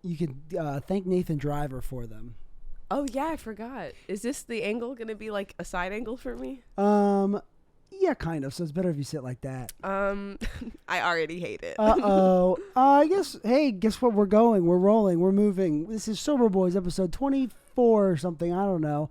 you can thank Nathan Driver for them. Oh yeah, I forgot. Is this the angle gonna be like a side angle for me? Yeah, kind of. So it's better if you sit like that. I already hate it. I guess. Hey, guess what? We're going. We're rolling. We're moving. This is Sober Boys episode 24 or something. I don't know.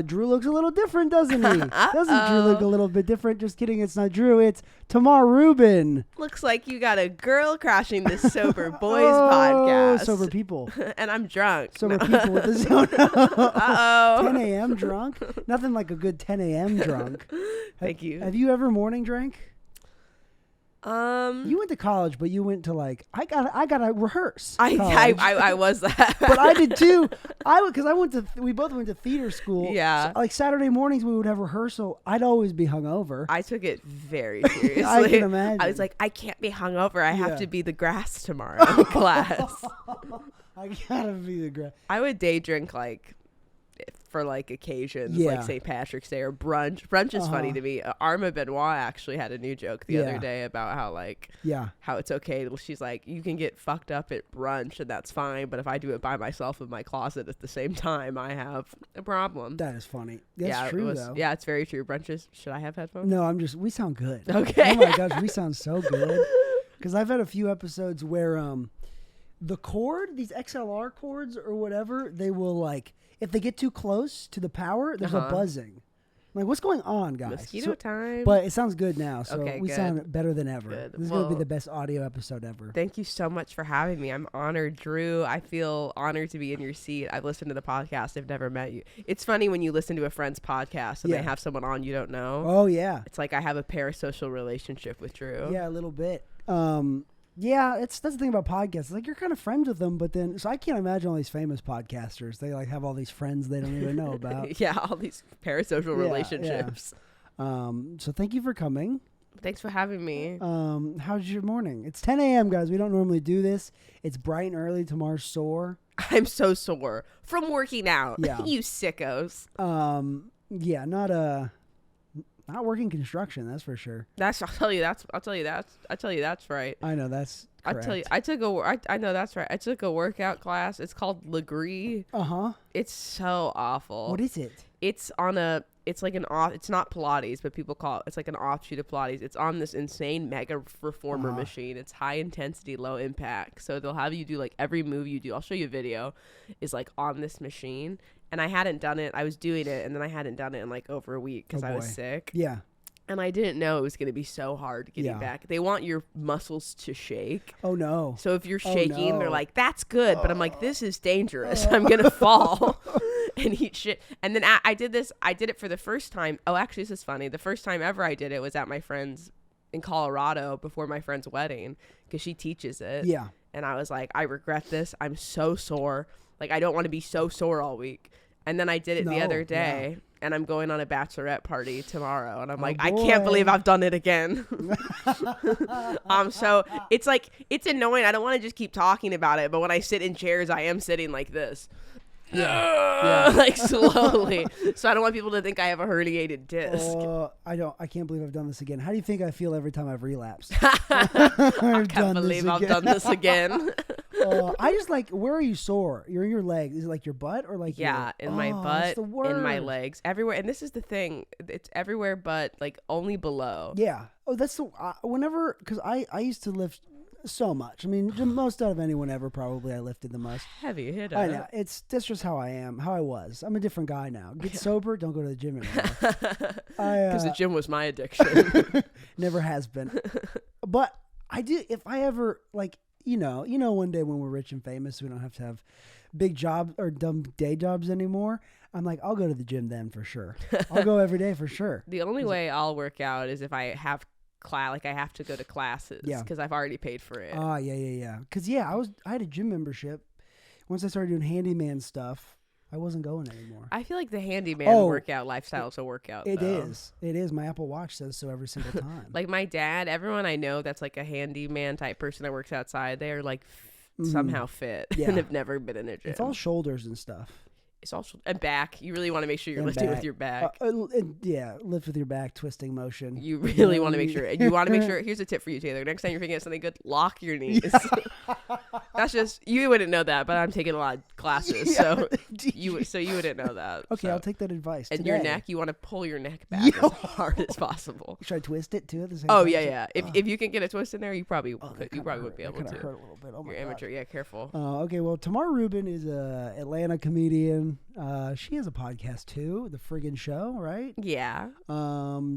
Drew looks a little different, doesn't he? Doesn't Drew look a little bit different? Just kidding. It's not Drew. It's TAMAR RUBIN. Looks like you got a girl crashing this Sober Boys podcast. Sober people. And I'm drunk. Sober people with the zone. 10 a.m. drunk? Nothing like a good 10 a.m. drunk. Thank you. Have you ever morning drank? You went to college, but you went to like I gotta rehearse. I was that, but I did too. We both went to theater school. Yeah, so, like Saturday mornings we would have rehearsal. I'd always be hungover. I took it very seriously. I can imagine. I was like, I can't be hungover. I have to be the grass tomorrow in class. I gotta be the grass. I would day drink like for like occasions, like St. Patrick's Day or brunch. Brunch is funny to me. Arma Benoit actually had a new joke the other day about how it's okay. She's like, you can get fucked up at brunch and that's fine, but if I do it by myself in my closet at the same time, I have a problem. That is funny. That's true though. Yeah, it's very true. Brunches. Should I have headphones? No, we sound good. Okay. Oh my gosh, we sound so good. Because I've had a few episodes where the cord, these XLR cords or whatever, they will like, if they get too close to the power, there's a buzzing. I'm like, what's going on, guys? Mosquito time. But it sounds good now, so we good. sound better than ever. Good. This is going to be the best audio episode ever. Thank you so much for having me. I'm honored, Drew. I feel honored to be in your seat. I've listened to the podcast. I've never met you. It's funny when you listen to a friend's podcast and they have someone on you don't know. Oh, yeah. It's like I have a parasocial relationship with Drew. Yeah, a little bit. Yeah, that's the thing about podcasts. It's like you're kind of friends with them, but then so I can't imagine all these famous podcasters. They like have all these friends they don't even know about. Yeah, all these parasocial relationships. Yeah. So thank you for coming. Thanks for having me. How's your morning? It's 10 a.m., guys. We don't normally do this. It's bright and early. Tamar's sore. I'm so sore from working out. Yeah. You sickos. Yeah, not working construction, that's for sure. I'll tell you that's right. I know that's correct. I know that's right. I took a workout class. It's called Legree. It's so awful. What is it? It's like it's not Pilates, but people call it's like an offshoot of Pilates. It's on this insane mega reformer machine. It's high intensity, low impact. So they'll have you do like every move you do. I'll show you a video is like on this machine. And I hadn't done it. I was doing it, and then I hadn't done it in like over a week because I was sick. Yeah. And I didn't know it was going to be so hard getting back. They want your muscles to shake. Oh, no. So if you're shaking, they're like, that's good. But I'm like, this is dangerous. I'm going to fall and eat shit. And then I did it for the first time. Oh, actually, this is funny. The first time ever I did it was at my friend's in Colorado before my friend's wedding because she teaches it. Yeah. And I was like, I regret this. I'm so sore. Like, I don't want to be so sore all week. And then I did it the other day, and I'm going on a bachelorette party tomorrow. And I'm like, I can't believe I've done it again. So it's like, it's annoying. I don't want to just keep talking about it. But when I sit in chairs, I am sitting like this. Yeah. Like slowly. So I don't want people to think I have a herniated disc. I can't believe I've done this again. How do you think I feel every time I've relapsed? I can't believe I've done this again. I just like, where are you sore? You're in your legs. Is it like your butt or like in my butt, in my legs, everywhere. And this is the thing. It's everywhere but like only below. Yeah. Oh, that's the, whenever, because I used to lift so much. I mean, the most out of anyone ever, probably I lifted the most. Heavy hitter. I know. That's just how I am, how I was. I'm a different guy now. Get sober, don't go to the gym anymore. Because the gym was my addiction. Never has been. But I do, if I ever, like, you know, one day when we're rich and famous, we don't have to have big jobs or dumb day jobs anymore. I'm like, I'll go to the gym then for sure. I'll go every day for sure. The only way I'll work out is if I have I have to go to classes because I've already paid for it. Yeah. Because I had a gym membership. Once I started doing handyman stuff, I wasn't going anymore. I feel like the handyman workout lifestyle is a workout. It is. My Apple Watch says so every single time. Like my dad, everyone I know that's like a handyman type person that works outside, they are like somehow fit and have never been in a gym. It's all shoulders and stuff. It's also and back. You really want to make sure you're lifting with your back. Lift with your back, twisting motion. You really want to make sure. You want to make sure. Here's a tip for you, Taylor. Next time you're thinking of something good, lock your knees. That's just, you wouldn't know that, but I'm taking a lot of classes, so you wouldn't know that. Okay, so. I'll take that advice. And today. your neck, you want to pull your neck back as hard as possible. Should I twist it too at the same Oh time? yeah. If you can get a twist in there, you probably wouldn't be able to. Hurt a little bit. Oh my You're God. amateur, yeah. Careful. Okay, well, Tamar Rubin is a Atlanta comedian. She has a podcast too, The Friggin' Show, right? Yeah.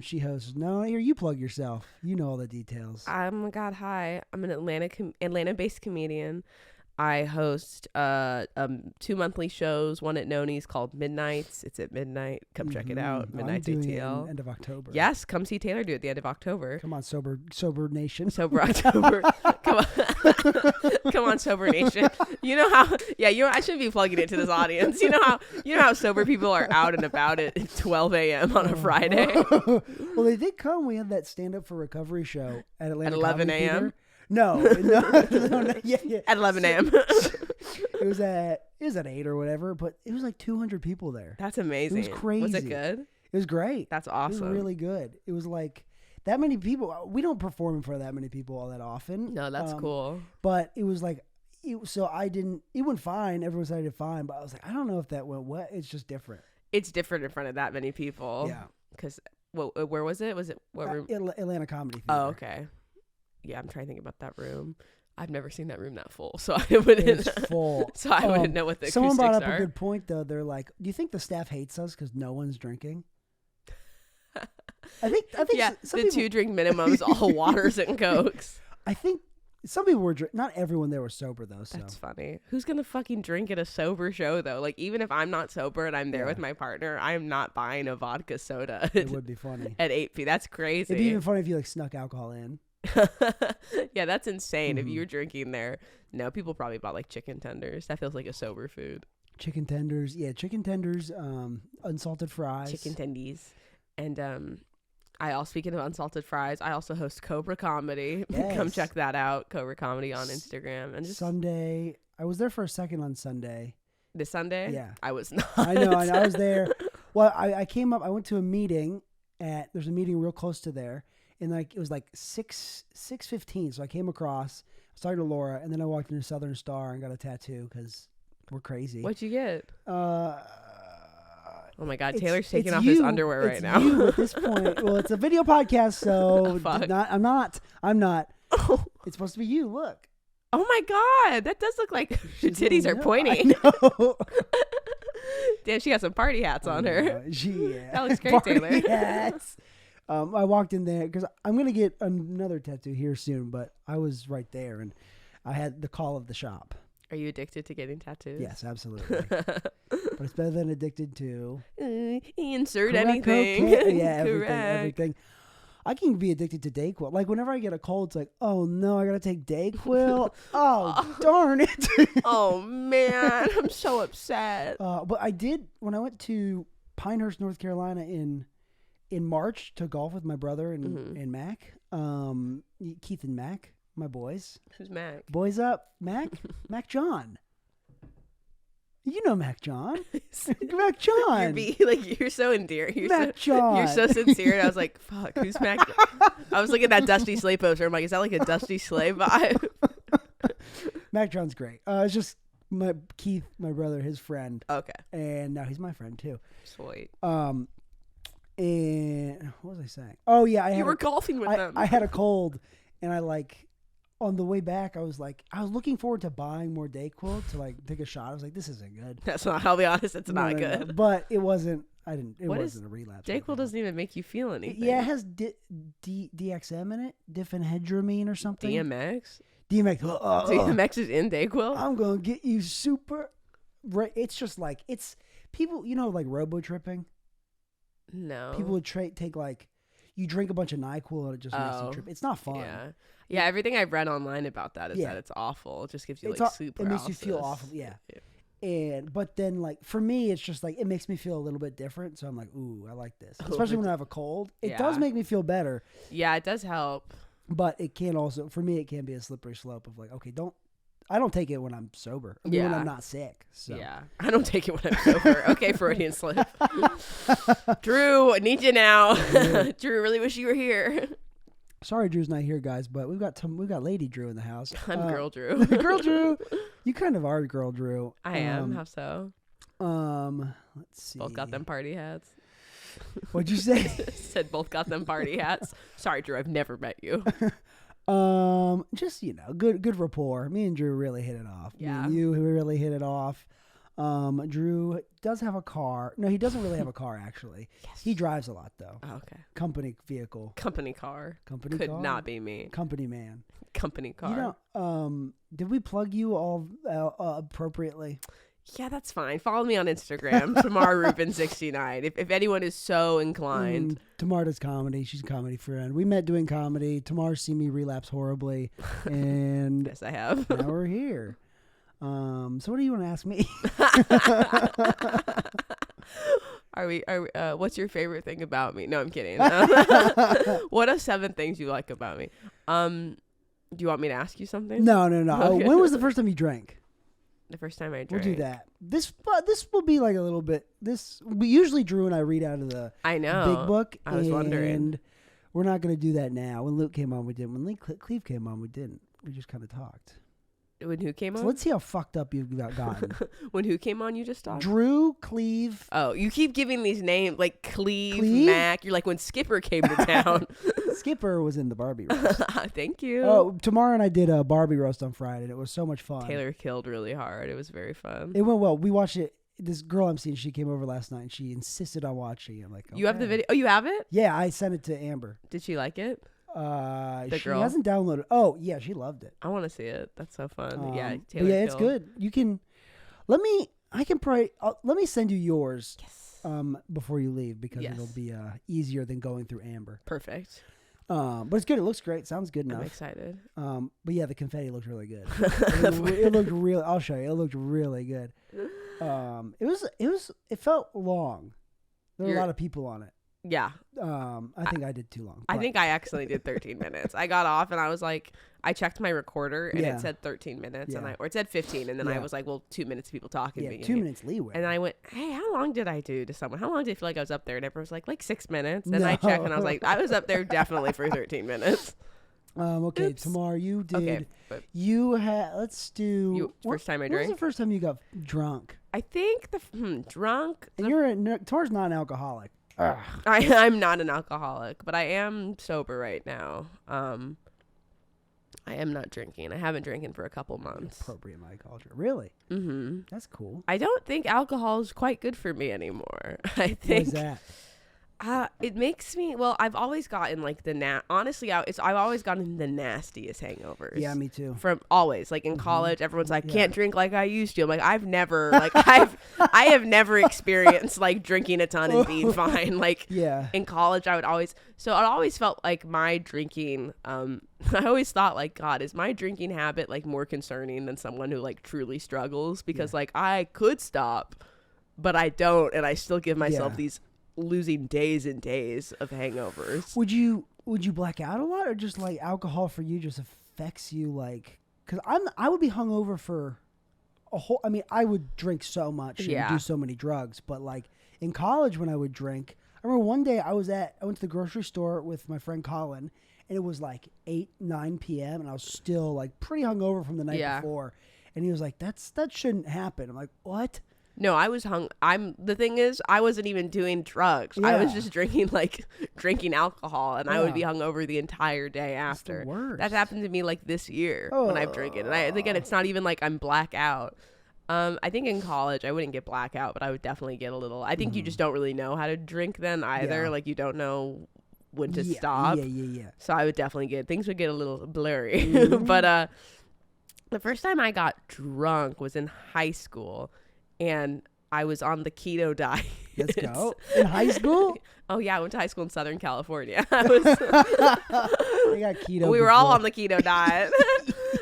She hosts. No, here you plug yourself. You know all the details. I'm an Atlanta-based comedian. I host 2 monthly shows, one at Noni's called Midnights. It's at midnight. Come check it out. Midnight's I'm doing ATL. it end of October. Yes, come see Taylor do it at the end of October. Come on, sober nation. Sober October. Come on. Come on, Sober Nation. You know how I shouldn't be plugging it to this audience. You know how sober people are out and about at 12 a.m. on a Friday. Well, they did come. We had that stand up for recovery show at Atlanta At 11 Comedy a.m.? Theater. No, yeah. At 11 a.m. It was at 8 or whatever, but it was like 200 people there. That's amazing. It was crazy. Was it good? It was great. That's awesome. It was really good. It was like that many people. We don't perform in front of that many people all that often. No, that's cool. But it was like, it went fine. Everyone said it did fine, but I was like, I don't know if that went well. It's just different. It's different in front of that many people. Yeah. Because, where was it? Was it what room? Atlanta Comedy Theater. Oh, okay. Yeah, I'm trying to think about that room. I've never seen that room that full, so I wouldn't. It's full. So I wouldn't know what the someone brought up acoustics are. a good point though. They're like, "Do you think the staff hates us because no one's drinking?" I think. Yeah, some the people, 2 drink minimums, all waters and cokes. I think some people were not everyone there was sober though. So That's funny. Who's gonna fucking drink at a sober show though? Like, even if I'm not sober and I'm there with my partner, I am not buying a vodka soda. it would be funny at 8 p. That's crazy. It'd be even funny if you like snuck alcohol in. Yeah, that's insane. If you were drinking there, no, people probably bought like chicken tenders. That feels like a sober food. Chicken tenders, unsalted fries, Chicken tendies, and speaking of unsalted fries, I also host Cobra Comedy. Yes. Come check that out, Cobra Comedy on Instagram. And just Sunday, I was there for a second on Sunday. this Sunday, Yeah, I was not. I know. I was there. Well, I came up. I went to a meeting there's a meeting real close to there. And like it was like 6:15, so I came across. I was talking to Laura, and then I walked into Southern Star and got a tattoo because we're crazy. What'd you get? Oh my God, Taylor's taking off his underwear right now. You at this point. Well, it's a video podcast, so Fuck. I'm not. Oh. It's supposed to be you. Look. Oh my God, that does look like the titties are pointing. I know. Damn, she got some party hats on her. Yeah. That looks great, Party Taylor. hats. I walked in there because I'm going to get another tattoo here soon, but I was right there and I had the call of the shop. Are you addicted to getting tattoos? Yes, absolutely. But it's better than addicted to. Insert Correct, anything. okay. Yeah, Correct. everything. I can be addicted to Dayquil. Like whenever I get a cold, it's like, oh no, I got to take Dayquil. Oh, darn it. Oh man, I'm so upset. But I did, when I went to Pinehurst, North Carolina in March to golf with my brother and Mac, Keith and Mac, my boys. Who's Mac? Boys up, Mac, Mac John. You know Mac John. Mac John. You're so endearing. John. You're so sincere. And I was like, fuck, who's Mac? I was looking at that Dusty Slay poster. I'm like, is that like a Dusty Slay vibe? Mac John's great. It's just Keith, my brother, his friend. Okay. And now he's my friend too. Sweet. And what was I saying? Oh yeah, you were golfing with them. I had a cold, and on the way back, I was looking forward to buying more Dayquil to like take a shot. I was like, this isn't good. That's not. I'll be honest, it's not good. No. But it wasn't. It wasn't a relapse. Dayquil doesn't even make you feel anything. Yeah, it has DXM in it, diphenhydramine or something. DMX. DMX is in Dayquil. I'm gonna get you super. It's just like people. Like robo tripping. No. People would take like, you drink a bunch of NyQuil and it just makes you trip. It's not fun. Yeah. Everything I've read online about that is that it's awful. It just gives you sleep paralysis. It makes you feel awful. Yeah. But then like for me, it's just like it makes me feel a little bit different. So I'm like, ooh, I like this. Especially when I have a cold. It does make me feel better. Yeah, it does help. But it can also, for me, it can be a slippery slope of like, okay, I don't take it when I'm sober. When I'm not sick. So. Yeah. I don't take it when I'm sober. Okay, Freudian slip. Drew, I need you now. Drew, really wish you were here. Sorry, Drew's not here, guys, but we've got Lady Drew in the house. I'm Girl Drew. Girl Drew, you kind of are Girl Drew. I am. How so? Let's see. Both got them party hats. What'd you say? Said both got them party hats. Sorry, Drew. I've never met you. Just good rapport. Me and Drew really hit it off. Yeah. Me and you really hit it off. Drew does have a car. No, he doesn't really have a car actually. Yes. He drives a lot though. Oh, okay. Company vehicle. Company car. Company Could car. not be me. Company man. Company car. You know, did we plug you all appropriately? Yeah, that's fine. Follow me on Instagram, TAMAR RUBIN 69. If anyone is so inclined. Tamar does comedy. She's a comedy friend. We met doing comedy. Tamar's seen me relapse horribly, and Yes, I have. now we're here. So what do you want to ask me? What's your favorite thing about me? No, I'm kidding. What are 7 things you like about me? Do you want me to ask you something? No. Okay. When was the first time you drank? The first time I drank. We'll do that. This will be like a little bit. We usually Drew and I read out of the I know. big book. I was wondering. We're not going to do that now. When Luke came on, we didn't. When Cleve came on, we didn't. We just kind of talked. When who came on? So let's see how fucked up you've gotten. When who came on, you just talked? Drew, Cleve. Oh, you keep giving these names like Cleve, Mac. You're like when Skipper came to town. Skipper was in the Barbie roast. Thank you. Oh, Tamara and I did a Barbie roast on Friday, and it was so much fun. Taylor killed really hard. It was very fun. It went well. We watched it. This girl I'm seeing, she came over last night, and she insisted on watching it. I'm like, You have the okay. video? Oh, you have it? Yeah, I sent it to Amber. Did she like it? She girl? hasn't downloaded. Oh, yeah, she loved it. I want to see it. That's so fun. Yeah, But Taylor yeah, it's killed. good. You can. Let me send you yours. Yes. Before you leave because Yes. it'll be easier than going through Amber. Perfect. But it's good. It looks great. Sounds good I'm enough. excited. But yeah, the confetti looked really good. it looked real. I'll show you. It looked really good. It felt long. There were a lot of people on it. Yeah. I think I did too long. I but- think I accidentally did 13 minutes. I got off and I was like, I checked my recorder and Yeah. it said 13 minutes Yeah. or it said 15. And then I Yeah. was like, well, 2 minutes of people talking. Yeah, being 2 here. minutes leeway. And I went, hey, how long did I do to someone? How long did I feel like I was up there? And everyone was like 6 minutes. And I checked and I was like, I was up there definitely for 13 minutes. Okay, Oops. Tamar, you did. Okay, but You had. Let's do. first time I When was drank? the first time you got drunk? I think And drunk. Tamar's not an alcoholic. Ugh. I'm not an alcoholic, but I am sober right now. I am not drinking. I haven't drinking for a couple months. Appropriate my culture. Really? Mm-hmm. That's cool. I don't think alcohol is quite good for me anymore. I What think is that? it makes me. Well, I've always gotten like honestly, I've always gotten the nastiest hangovers. Yeah, me too. From always, like in college, everyone's like, Yeah. can't drink like I used to. I'm like, I've never, like, I have never experienced like drinking a ton and being fine. Like, Yeah. in college, I always felt like my drinking, I always thought like, God, is my drinking habit like more concerning than someone who like truly struggles? Because like I could stop, but I don't. And I still give myself Yeah. these losing days and days of hangovers. Would you black out a lot, or just like alcohol for you just affects you like? Because I would be hungover for a whole. I mean, I would drink so much and Yeah. do so many drugs, but like in college when I would drink, I remember one day I went to the grocery store with my friend Colin, and it was like 8-9 p.m. and I was still like pretty hungover from the night Yeah. before, and he was like, that shouldn't happen. I'm like, what? No, I was the thing is, I wasn't even doing drugs. I was Yeah. just drinking alcohol, and I would be Yeah. hungover the entire day the after. worst. That happened to me like this year when I've drinking. And again, it's not even like I'm blackout. I think in college I wouldn't get blackout, but I would definitely get a little. I think you just don't really know how to drink then either. Yeah. Like you don't know when to Yeah, stop. Yeah. So I would definitely things would get a little blurry. Mhm. But the first time I got drunk was in high school, and I was on the keto diet. Let's go. In high school? Oh yeah, I went to high school in Southern California. I was I got keto. we were all before. on the keto diet.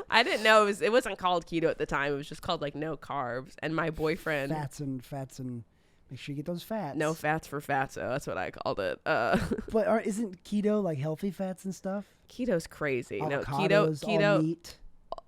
I didn't know it wasn't called keto at the time. It was just called like no carbs. And my boyfriend, fats and make sure you get those fats. no fats for fatso. That's what I called it. But isn't keto like healthy fats and stuff? Keto's crazy. No, Avocados, all keto. meat.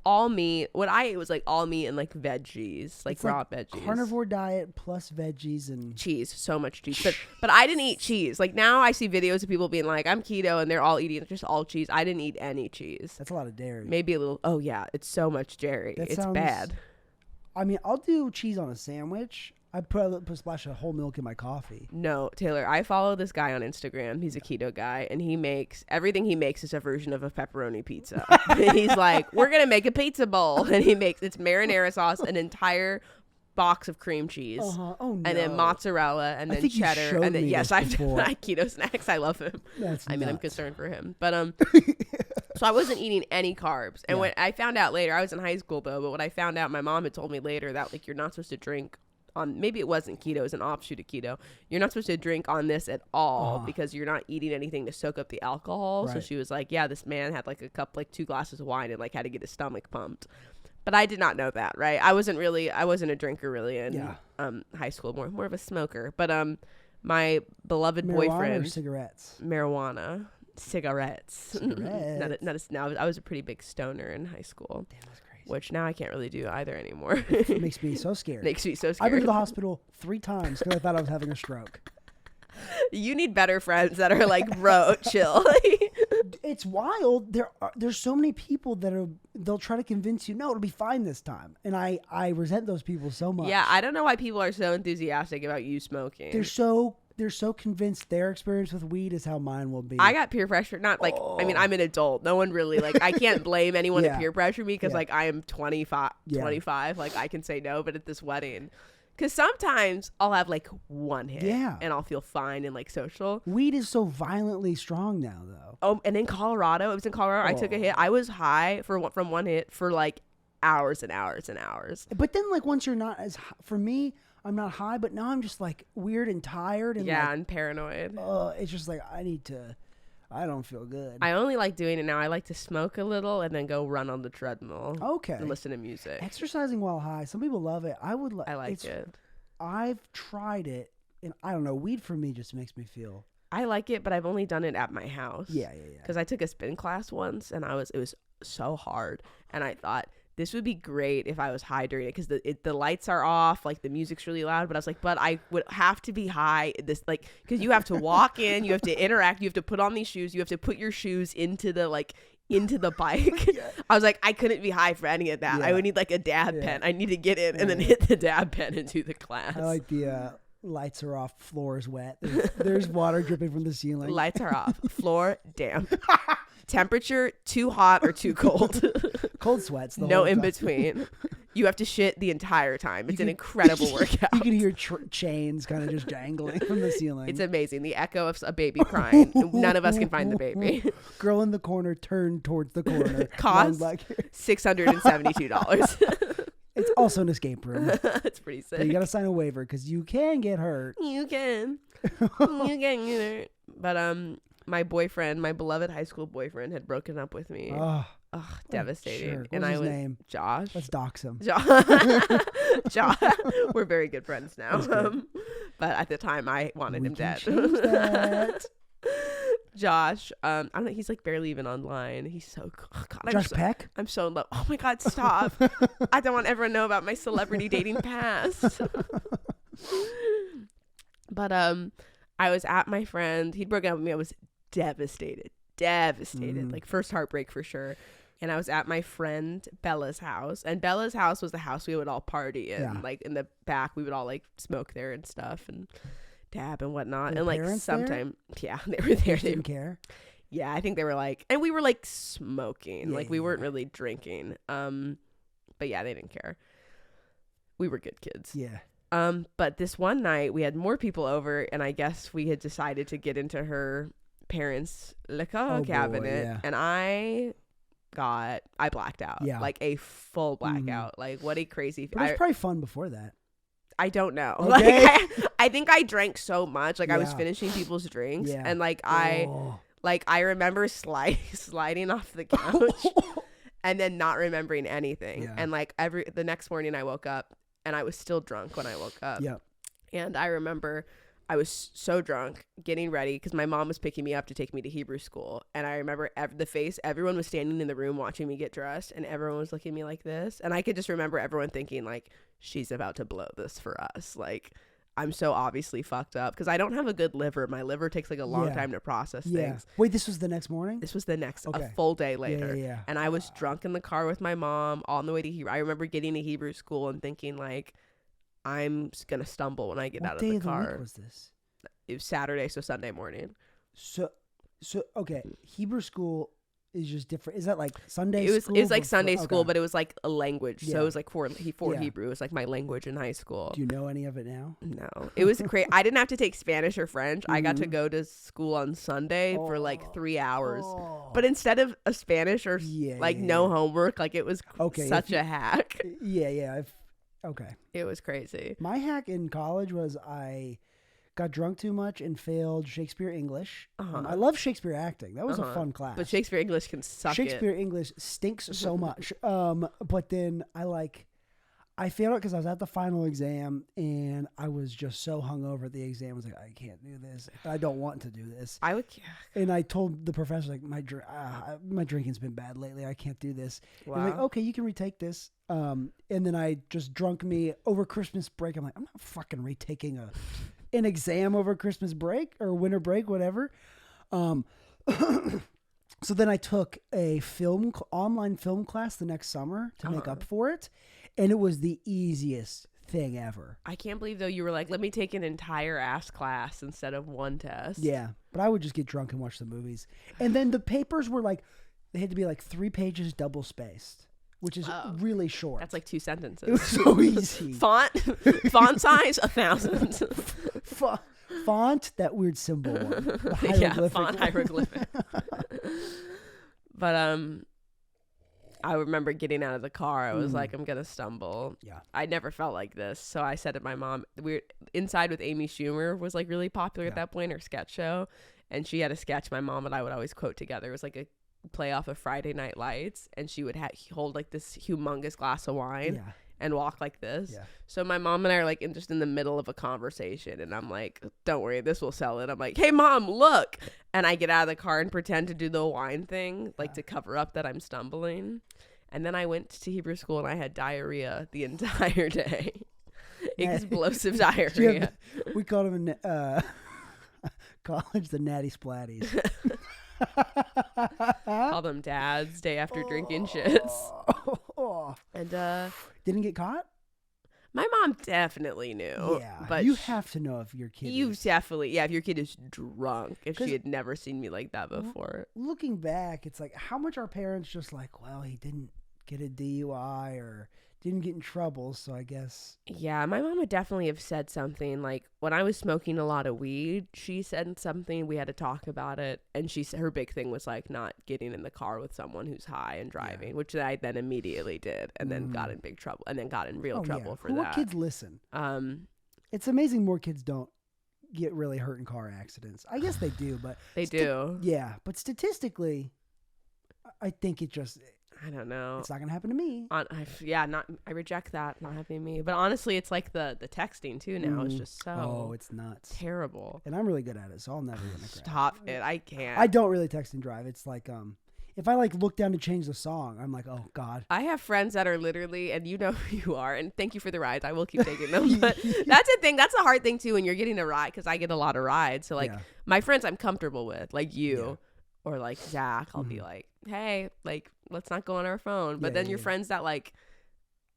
all meat. What I ate was like all meat and like veggies, like It's raw like veggies. Carnivore diet plus veggies and cheese, so much cheese. But I didn't eat cheese. Like now I see videos of people being like, I'm keto, and they're all eating just all cheese. I didn't eat any cheese. that's a lot of dairy. Maybe a little. Oh yeah, it's so much dairy. That It's sounds bad. I mean, I'll do cheese on a sandwich. I put a splash of whole milk in my coffee. No, Taylor, I follow this guy on Instagram. He's a keto guy, and everything he makes is a version of a pepperoni pizza. He's like, we're going to make a pizza bowl. And it's marinara sauce, an entire box of cream cheese, Oh, no. and then mozzarella, and I then think you cheddar. showed And then, me yes, this I've before. done keto snacks. I love him. That's I mean, I'm nuts. concerned for him. But, so I wasn't eating any carbs. And when I found out later, I was in high school though, but when I found out, my mom had told me later that like you're not supposed to drink on, maybe it wasn't keto, it was an offshoot of keto. You're not supposed to drink on this at all because you're not eating anything to soak up the alcohol. So Right. she was like, yeah, this man had like a cup, like 2 glasses of wine and like had to get his stomach pumped. But I did not know that, right? I wasn't a drinker really in high school, more of a smoker. But my beloved Marijuana boyfriend, or cigarettes? marijuana. Cigarettes. Cigarettes. I was a pretty big stoner in high school. Damn, that's crazy. Which now I can't really do either anymore. It makes me so scared. Makes me so I've scared. been to the hospital 3 times because I thought I was having a stroke. You need better friends that are like, bro, chill. It's wild. There's so many people they'll try to convince you, no, it'll be fine this time. And I resent those people so much. Yeah, I don't know why people are so enthusiastic about you smoking. They're so convinced their experience with weed is how mine will be. I got peer pressure. Not like, I mean, I'm an adult. No one really like, I can't blame anyone to peer pressure me because like I am 25. Like I can say no, but at this wedding, because sometimes I'll have like one hit and I'll feel fine and like social. Weed is so violently strong now though. Oh, and in Colorado, I took a hit. I was high from one hit for like hours and hours and hours. But then like once you're not for me, I'm not high, but now I'm just like weird and tired and and paranoid. It's just like I don't feel good. I only like doing it now. I like to smoke a little and then go run on the treadmill. Okay. And listen to music. Exercising while high. Some people love it. I like it. I've tried it, and I don't know. Weed for me just makes me feel. I like it, but I've only done it at my house. Yeah. Because I took a spin class once, and it was so hard, and I thought this would be great if I was high during it because the lights are off, like the music's really loud. But I was like, but I would have to be high this like because you have to walk in, you have to interact, you have to put on these shoes, you have to put your shoes into the bike. I was like, I couldn't be high for any of that. I would need like a dab pen. I need to get in and then hit the dab pen and do the class. I like the lights are off, floor is wet. There's water dripping from the ceiling. Lights are off, floor damp. Temperature too hot or too cold. Cold sweats. No in between. You have to shit the entire time. It's an incredible workout. You can hear chains kind of just jangling from the ceiling. It's amazing. The echo of a baby crying. None of us can find the baby. Girl in the corner turned towards the corner. Cost $672. It's also an escape room. It's pretty sick. But you got to sign a waiver because you can get hurt. You can. You can get hurt. But my boyfriend, my beloved high school boyfriend, had broken up with me. Oh, devastating. sure. And What's I his was name? Josh. Let's dox him. Josh. We're very good friends now. But at the time, I wanted him dead. Change that. Josh, I don't know. He's like barely even online. He's so God. Josh Peck. I'm so in love. Oh my God, stop! I don't want everyone to know about my celebrity dating past. But I was at my friend. He'd broken up with me. I was devastated. Like first heartbreak for sure. And I was at my friend Bella's house, and Bella's house was the house we would all party in. Like in the back, we would all like smoke there and stuff and dab and whatnot. And like sometime, they were there. They didn't care. Yeah, I think they were like, and we were like smoking, like we weren't really drinking. But yeah, they didn't care. We were good kids. Yeah. But this one night we had more people over, and I guess we had decided to get into her parents' liquor cabinet, and I blacked out. Yeah. Like a full blackout. Like what a crazy. But it was probably fun before that. I don't know. Okay. Like I think I drank so much. Like I was finishing people's drinks, and like I remember sliding off the couch, and then not remembering anything. Yeah. And like the next morning I woke up and I was still drunk when I woke up. Yeah. And I remember I was so drunk, getting ready, because my mom was picking me up to take me to Hebrew school. And I remember everyone was standing in the room watching me get dressed, and everyone was looking at me like this. And I could just remember everyone thinking, like, she's about to blow this for us. Like, I'm so obviously fucked up, because I don't have a good liver. My liver takes, like, a long time to process things. Wait, this was the next morning? This was the next, a full day later. Yeah. And I was drunk in the car with my mom on the way to Hebrew. I remember getting to Hebrew school and thinking, like, I'm gonna stumble when I get out of the car. What day of the week was this? It was Saturday, so Sunday morning. So okay. Hebrew school is just different. Is that like Sunday school? It was like Sunday school, but it was like a language. Yeah. So it was like for Hebrew. It was like my language in high school. Do you know any of it now? No, it was crazy. I didn't have to take Spanish or French. I got to go to school on Sunday for like 3 hours. But instead of a Spanish or no homework, like it was such a hack. Yeah. Okay. It was crazy. My hack in college was I got drunk too much and failed Shakespeare English. I love Shakespeare acting. That was a fun class. But Shakespeare English can suck Shakespeare English stinks so much. But then I failed it because I was at the final exam and I was just so hungover at the exam. I was like, I can't do this. I don't want to do this. And I told the professor, like, my drinking's been bad lately. I can't do this. Wow. And like, okay, you can retake this. And then I just drunk me over Christmas break. I'm like, I'm not fucking retaking an exam over Christmas break or winter break, whatever. So then I took a online film class the next summer to make up for it. And it was the easiest thing ever. I can't believe, though, you were like, let me take an entire ass class instead of one test. Yeah, but I would just get drunk and watch the movies. And then the papers were like, they had to be like 3 pages double spaced, which is really short. That's like 2 sentences. It was so easy. Font size, 1,000. Font, that weird symbol one. Font hieroglyphic. But I remember getting out of the car. I was like, I'm going to stumble. Yeah. I never felt like this. So I said to my mom, Inside with Amy Schumer was like really popular at that point, her sketch show. And she had a sketch my mom and I would always quote together. It was like a play off of Friday Night Lights. And she would hold like this humongous glass of wine and walk like this. Yeah. So my mom and I are like just in the middle of a conversation. And I'm like, don't worry, this will sell it. I'm like, hey, Mom, look. And I get out of the car and pretend to do the wine thing, like to cover up that I'm stumbling. And then I went to Hebrew school and I had diarrhea the entire day. Explosive diarrhea. We called them in college the natty splatties. Call them dads day after drinking shits. And didn't get caught? My mom definitely knew. Yeah, but you have to know if your kid if your kid is drunk, if she had never seen me like that before. Looking back, it's like, how much are parents just like, well, he didn't get a DUI or didn't get in trouble, so I guess. Yeah, my mom would definitely have said something. Like, when I was smoking a lot of weed, she said something, we had to talk about it, and her big thing was, like, not getting in the car with someone who's high and driving, which I then immediately did, and then got in big trouble, and then got in real trouble for that. More kids listen. It's amazing more kids don't get really hurt in car accidents. I guess they do, but... They do. Yeah, but statistically, I think it just... I don't know. It's not gonna happen to me. I reject that. Not happening to me. But honestly, it's like the texting too now is just so. Oh, it's nuts. Terrible. And I'm really good at it, so I'll never get in a crash. Stop it! I can't. I don't really text and drive. It's like if I like look down to change the song, I'm like, oh God. I have friends that are literally, and you know who you are, and thank you for the rides. I will keep taking them. But that's a thing. That's a hard thing too when you're getting a ride, because I get a lot of rides. So like my friends I'm comfortable with, like you or like Zach, I'll be like, hey, like, let's not go on our phone. But then your friends that like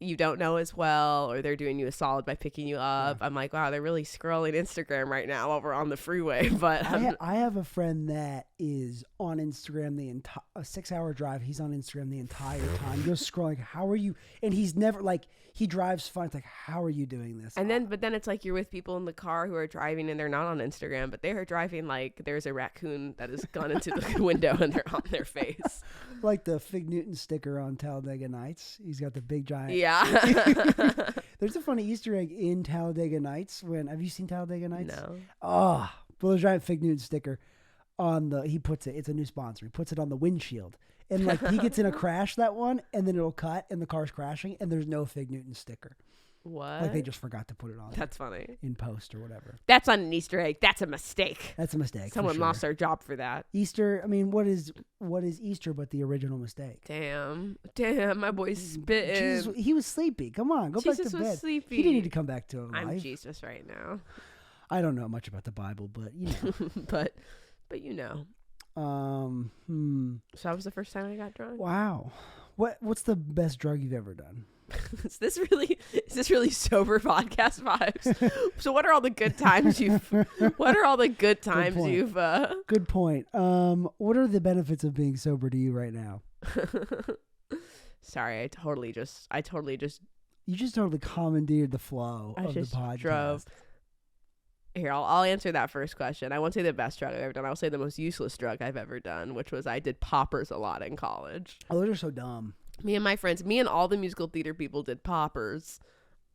you don't know as well, or they're doing you a solid by picking you up. I'm like, wow, they're really scrolling Instagram right now while we're on the freeway. But I have a friend that is on Instagram a 6-hour drive. He's on Instagram the entire time, just scrolling. How are you? And he's never like, he drives fine. It's like, how are you doing this? And but then it's like you're with people in the car who are driving and they're not on Instagram, but they are driving like there's a raccoon that has gone into the window and they're on their face. Like the Fig Newton sticker on Talladega Nights. He's got the big giant. Yeah. There's a funny Easter egg in Talladega Nights. Have you seen Talladega Nights? No. Oh, well, there's a giant Fig Newton sticker on it's a new sponsor. He puts it on the windshield. And like he gets in a crash, that one, and then it'll cut and the car's crashing and there's no Fig Newton sticker. What? Like they just forgot to put it on. That's funny. In post or whatever. That's not an Easter egg. That's a mistake. That's a mistake. Someone lost their job for that. Easter. I mean, what is Easter but the original mistake? Damn, my boy's spitting. Jesus, he was sleepy. Come on, go back to bed. Jesus was sleepy. He didn't need to come back to life. I'm Jesus right now. I don't know much about the Bible, but you know. but you know. So that was the first time I got drunk. Wow. What's the best drug you've ever done? Is this really sober podcast vibes? So what are all the good times you've Good point. What are the benefits of being sober to you right now? Sorry, I totally just You just totally commandeered the flow of the podcast. Here, I'll answer that first question. I won't say the best drug I've ever done. I'll say the most useless drug I've ever done, which was I did poppers a lot in college. Oh, those are so dumb. Me and all the musical theater people did poppers.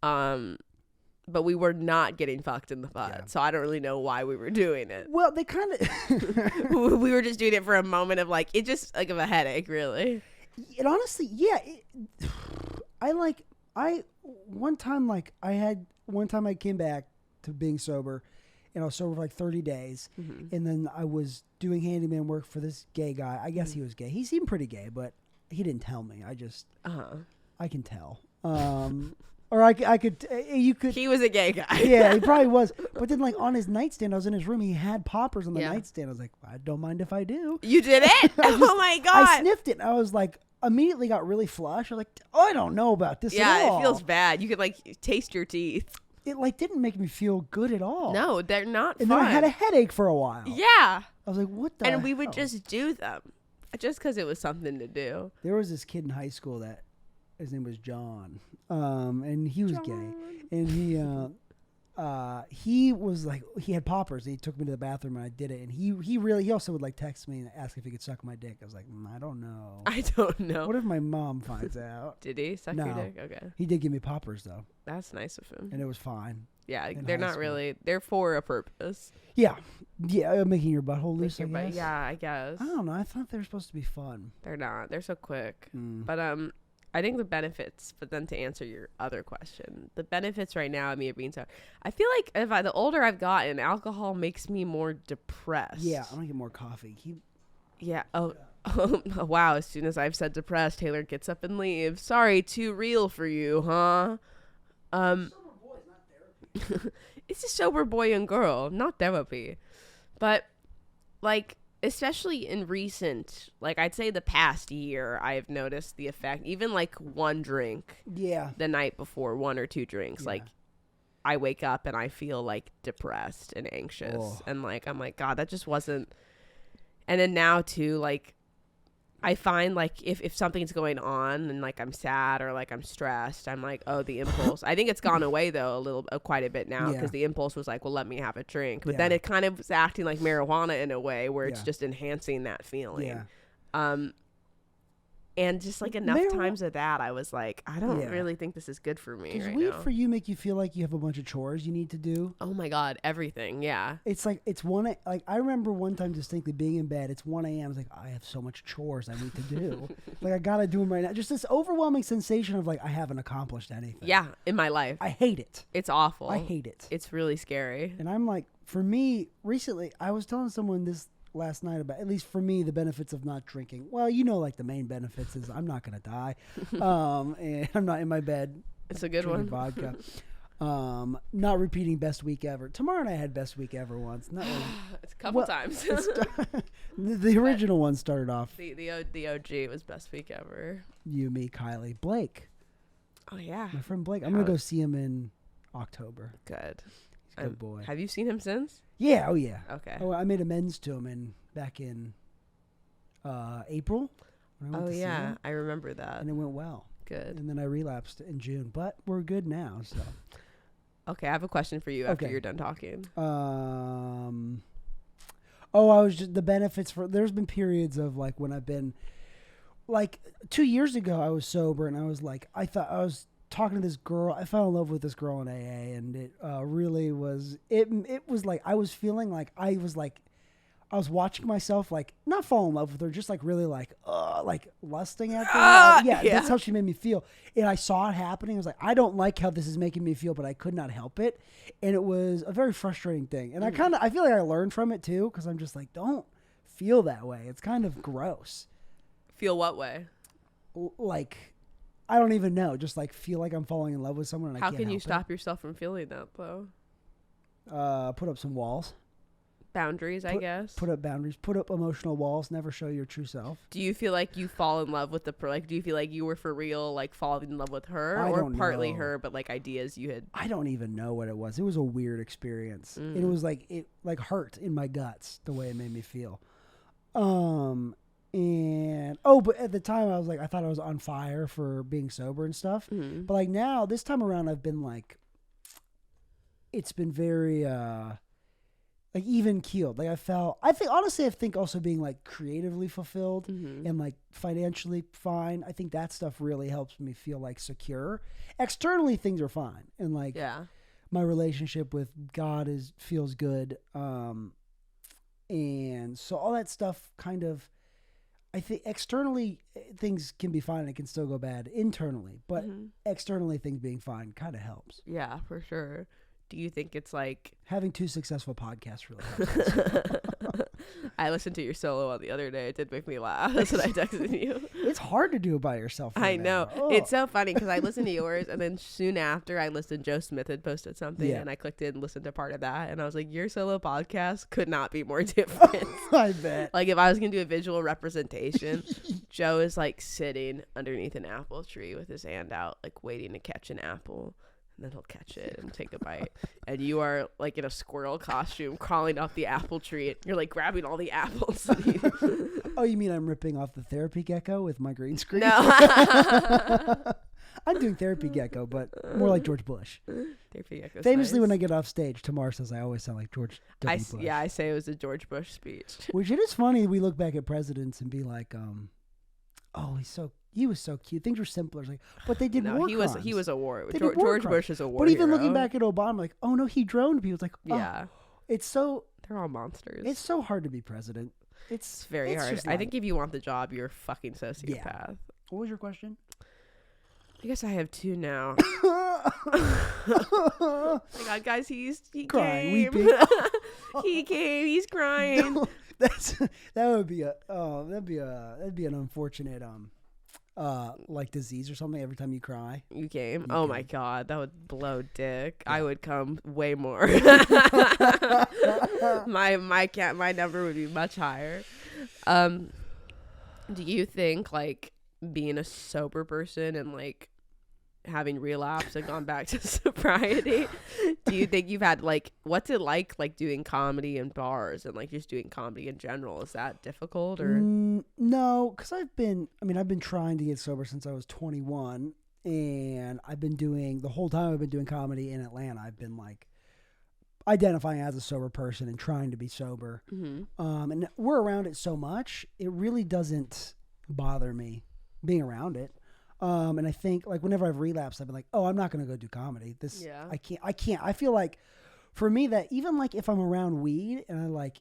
But we were not getting fucked in the butt. Yeah. So I don't really know why we were doing it. Well, they kind of... we were just doing it for a moment of like, it just like of a headache, really. It honestly, yeah. One time I came back to being sober, and I was sober for like 30 days. Mm-hmm. And then I was doing handyman work for this gay guy. I guess he was gay. He seemed pretty gay, but he didn't tell me. I just, I can tell. Or I could, you could. He was a gay guy. Yeah, he probably was. But then like on his nightstand, I was in his room. He had poppers on the nightstand. I was like, I don't mind if I do. You did it? Oh my God. I sniffed it. And I was like, immediately got really flush. I was like, I don't know about this at all. Yeah, it feels bad. You could like taste your teeth. It like didn't make me feel good at all. No, they're not and fun. Then I had a headache for a while. Yeah. I was like, what the And we hell? would just do them. Just because it was something to do. There was this kid in high school that his name was John. And he was gay. And he was like, he had poppers. He took me to the bathroom and I did it. And he also would like text me and ask if he could suck my dick. I was like, I don't know. I don't know. What if my mom finds out? Did he suck your dick? Okay. He did give me poppers though. That's nice of him. And it was fine. Yeah, they're not really, they're for a purpose. Yeah. Yeah, making your butthole loose, I guess. Yeah, I guess. I don't know. I thought they were supposed to be fun. They're not. They're so quick. But I think the benefits, but then to answer your other question, the benefits right now of me being sober, I feel like the older I've gotten, alcohol makes me more depressed. Yeah, I'm going to get more coffee. Yeah. Oh, wow. As soon as I've said depressed, Taylor gets up and leaves. Sorry, too real for you, huh? It's a sober boy and girl, not therapy. But like, especially in recent, like I'd say the past year, I've noticed the effect. Even like one drink, the night before, 1 or 2 drinks, like I wake up and I feel like depressed and anxious, and like I'm like, God, that just wasn't. And then now too, like I find like if something's going on and like I'm sad or like I'm stressed, I'm like, oh, the impulse. I think it's gone away though quite a bit now, because the impulse was like, well, let me have a drink. But then it kind of was acting like marijuana in a way where it's just enhancing that feeling. Yeah. And just like enough times of that, I was like, I don't really think this is good for me. Does weed for you make you feel like you have a bunch of chores you need to do? Oh my God, everything. Yeah. It's like like I remember one time distinctly being in bed. It's 1 a.m. I was like, I have so much chores I need to do. Like I gotta do them right now. Just this overwhelming sensation of like I haven't accomplished anything. Yeah, in my life. I hate it. It's awful. I hate it. It's really scary. And I'm like, for me, recently, I was telling someone this last night about, at least for me, the benefits of not drinking. Well, like the main benefits is I'm not gonna die, and I'm not in my bed. It's a good one. Vodka. Not repeating best week ever. Tamar and I had best week ever once. It's a couple times. The original one started off. The OG was best week ever. You, me, Kylie, Blake. Oh yeah, my friend Blake. I'm gonna go see him in October. Good. Good boy. Have you seen him since? Yeah. Oh yeah. Okay. Oh, I made amends to him back in April. When I went to see him, I remember that. And it went well. Good. And then I relapsed in June, but we're good now. So. Okay, I have a question for you after you're done talking. I was just the benefits for. There's been periods of like when I've been, like 2 years ago, I was sober and I was like, I thought I was talking to this girl. I fell in love with this girl in AA, and it really was. It was like I was feeling like I was like I was watching myself like not fall in love with her, just like really like lusting after her. Yeah, that's how she made me feel. And I saw it happening. I was like, I don't like how this is making me feel, but I could not help it. And it was a very frustrating thing. And I feel like I learned from it too, because I'm just like, don't feel that way. It's kind of gross. Feel what way? Like, I don't even know. Just like feel like I'm falling in love with someone. And how I can't can you help stop yourself from feeling that though? Put up some walls. Boundaries, I guess. Put up boundaries. Put up emotional walls. Never show your true self. Do you feel like you fall in love with do you feel like you were for real, like falling in love with her, or partly her, but like ideas you had? I don't even know what it was. It was a weird experience. It was like it hurt in my guts the way it made me feel. But at the time I was like, I thought I was on fire for being sober and stuff. But like now, this time around, I've been like, it's been very like even keeled. Like I think also being like creatively fulfilled and like financially fine. I think that stuff really helps me feel like secure. Externally things are fine. And like my relationship with God feels good. And so all that stuff kind of, I think externally things can be fine and it can still go bad internally, but externally things being fine kind of helps. Yeah, for sure. Do you think it's like having 2 successful podcasts really helps? I listened to your solo on the other day. It did make me laugh. That's what I texted you. It's hard to do it by yourself. I know. It's so funny because I listened to yours and then soon after I listened, Joe Smith had posted something and I clicked in and listened to part of that and I was like, your solo podcast could not be more different. I bet. Like if I was going to do a visual representation, Joe is like sitting underneath an apple tree with his hand out, like waiting to catch an apple. And then he'll catch it and take a bite. And you are like in a squirrel costume crawling off the apple tree. And you're like grabbing all the apples. Oh, you mean I'm ripping off the therapy gecko with my green screen? No. I'm doing therapy gecko, but more like George Bush. Therapy gecko. Famously, when I get off stage, Tamar says I always sound like George W. Bush. Yeah, I say it was a George Bush speech. Which it is funny. We look back at presidents and be like, oh, he was so cute. Things were simpler. Like, but they did war crimes. He was a war. George Bush is a war. But even hero. looking back at Obama, like, oh no, he droned people. It's like, oh, it's so. They're all monsters. It's so hard to be president. It's very hard. I think if you want the job, you're a fucking sociopath. Yeah. What was your question? I guess I have 2 now. Oh my God, guys, he crying, came. weeping. He came. He's crying. No, that would be that'd be an unfortunate like disease or something. Every time you cry, you came. My God, that would blow dick. Yeah. I would come way more. my number would be much higher. Do you think like being a sober person and like having relapsed and gone back to sobriety, do you think you've had like what's it like doing comedy in bars and like just doing comedy in general? Is that difficult or no? Because I've been trying to get sober since I was 21, and I've been doing the whole time I've been doing comedy in Atlanta. I've been like identifying as a sober person and trying to be sober. And we're around it so much, it really doesn't bother me being around it. And I think like whenever I've relapsed, I've been like, oh, I'm not going to go do comedy. I can't. I feel like for me that even like if I'm around weed and I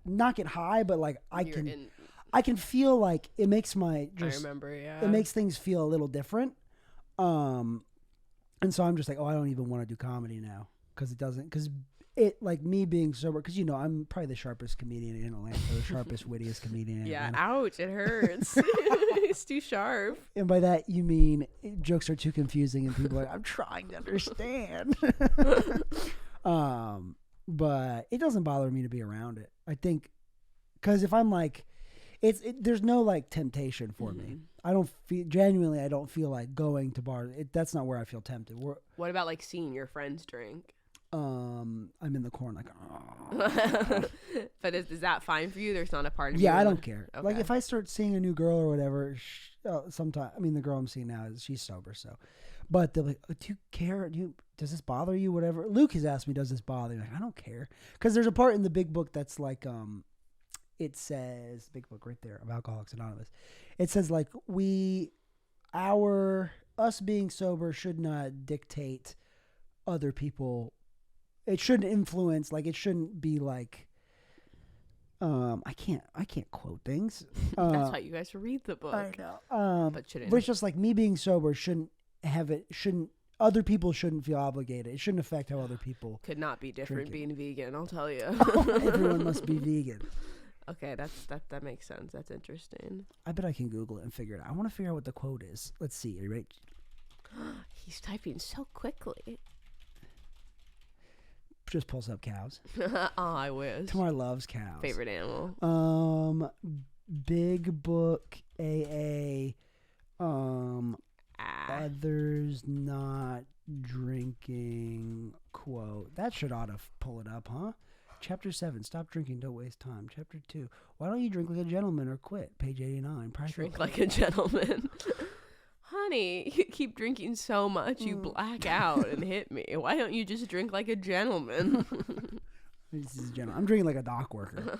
not get high, but like I can feel like it makes it makes things feel a little different. And so I'm just like, oh, I don't even want to do comedy now because it like me being sober, because I'm probably the sharpest comedian in Atlanta, the sharpest, wittiest comedian in Atlanta. Ouch, it hurts. It's too sharp. And by that you mean jokes are too confusing and people are like, I'm trying to understand. But it doesn't bother me to be around it. I think because if I'm like, there's no like temptation for me. I don't feel like going to bars. That's not where I feel tempted. What about like seeing your friends drink? I'm in the corner like, But is that fine for you? There's not a part of you. Yeah, I don't care. Okay. Like if I start seeing a new girl or whatever, sometimes, I mean, the girl I'm seeing now she's sober, so. But they're like, do you care? Does this bother you? Whatever. Luke has asked me, does this bother you? Like, I don't care. Because there's a part in the big book that's like, it says, big book right there of Alcoholics Anonymous. It says like us being sober should not dictate other people. It shouldn't influence, like it shouldn't be like I can't quote things. That's why you guys should read the book. I know. But shouldn't. But it's just like me being sober other people shouldn't feel obligated. It shouldn't affect how other people Could not be different being vegan, I'll tell you. Everyone must be vegan. Okay, that makes sense. That's interesting. I bet I can Google it and figure it out. I want to figure out what the quote is. Let's see. Are you ready? He's typing so quickly. Just pulls up cows. Oh, I wish. Tamar loves cows. Favorite animal. Big Book AA. Others not drinking quote. That should ought to pull it up, huh? Chapter 7, stop drinking, don't waste time. Chapter 2, why don't you drink like a gentleman or quit? Page 89. Drink like a gentleman. Honey, you keep drinking so much you black out and hit me. Why don't you just drink like a gentleman? This is general. I'm drinking like a dock worker.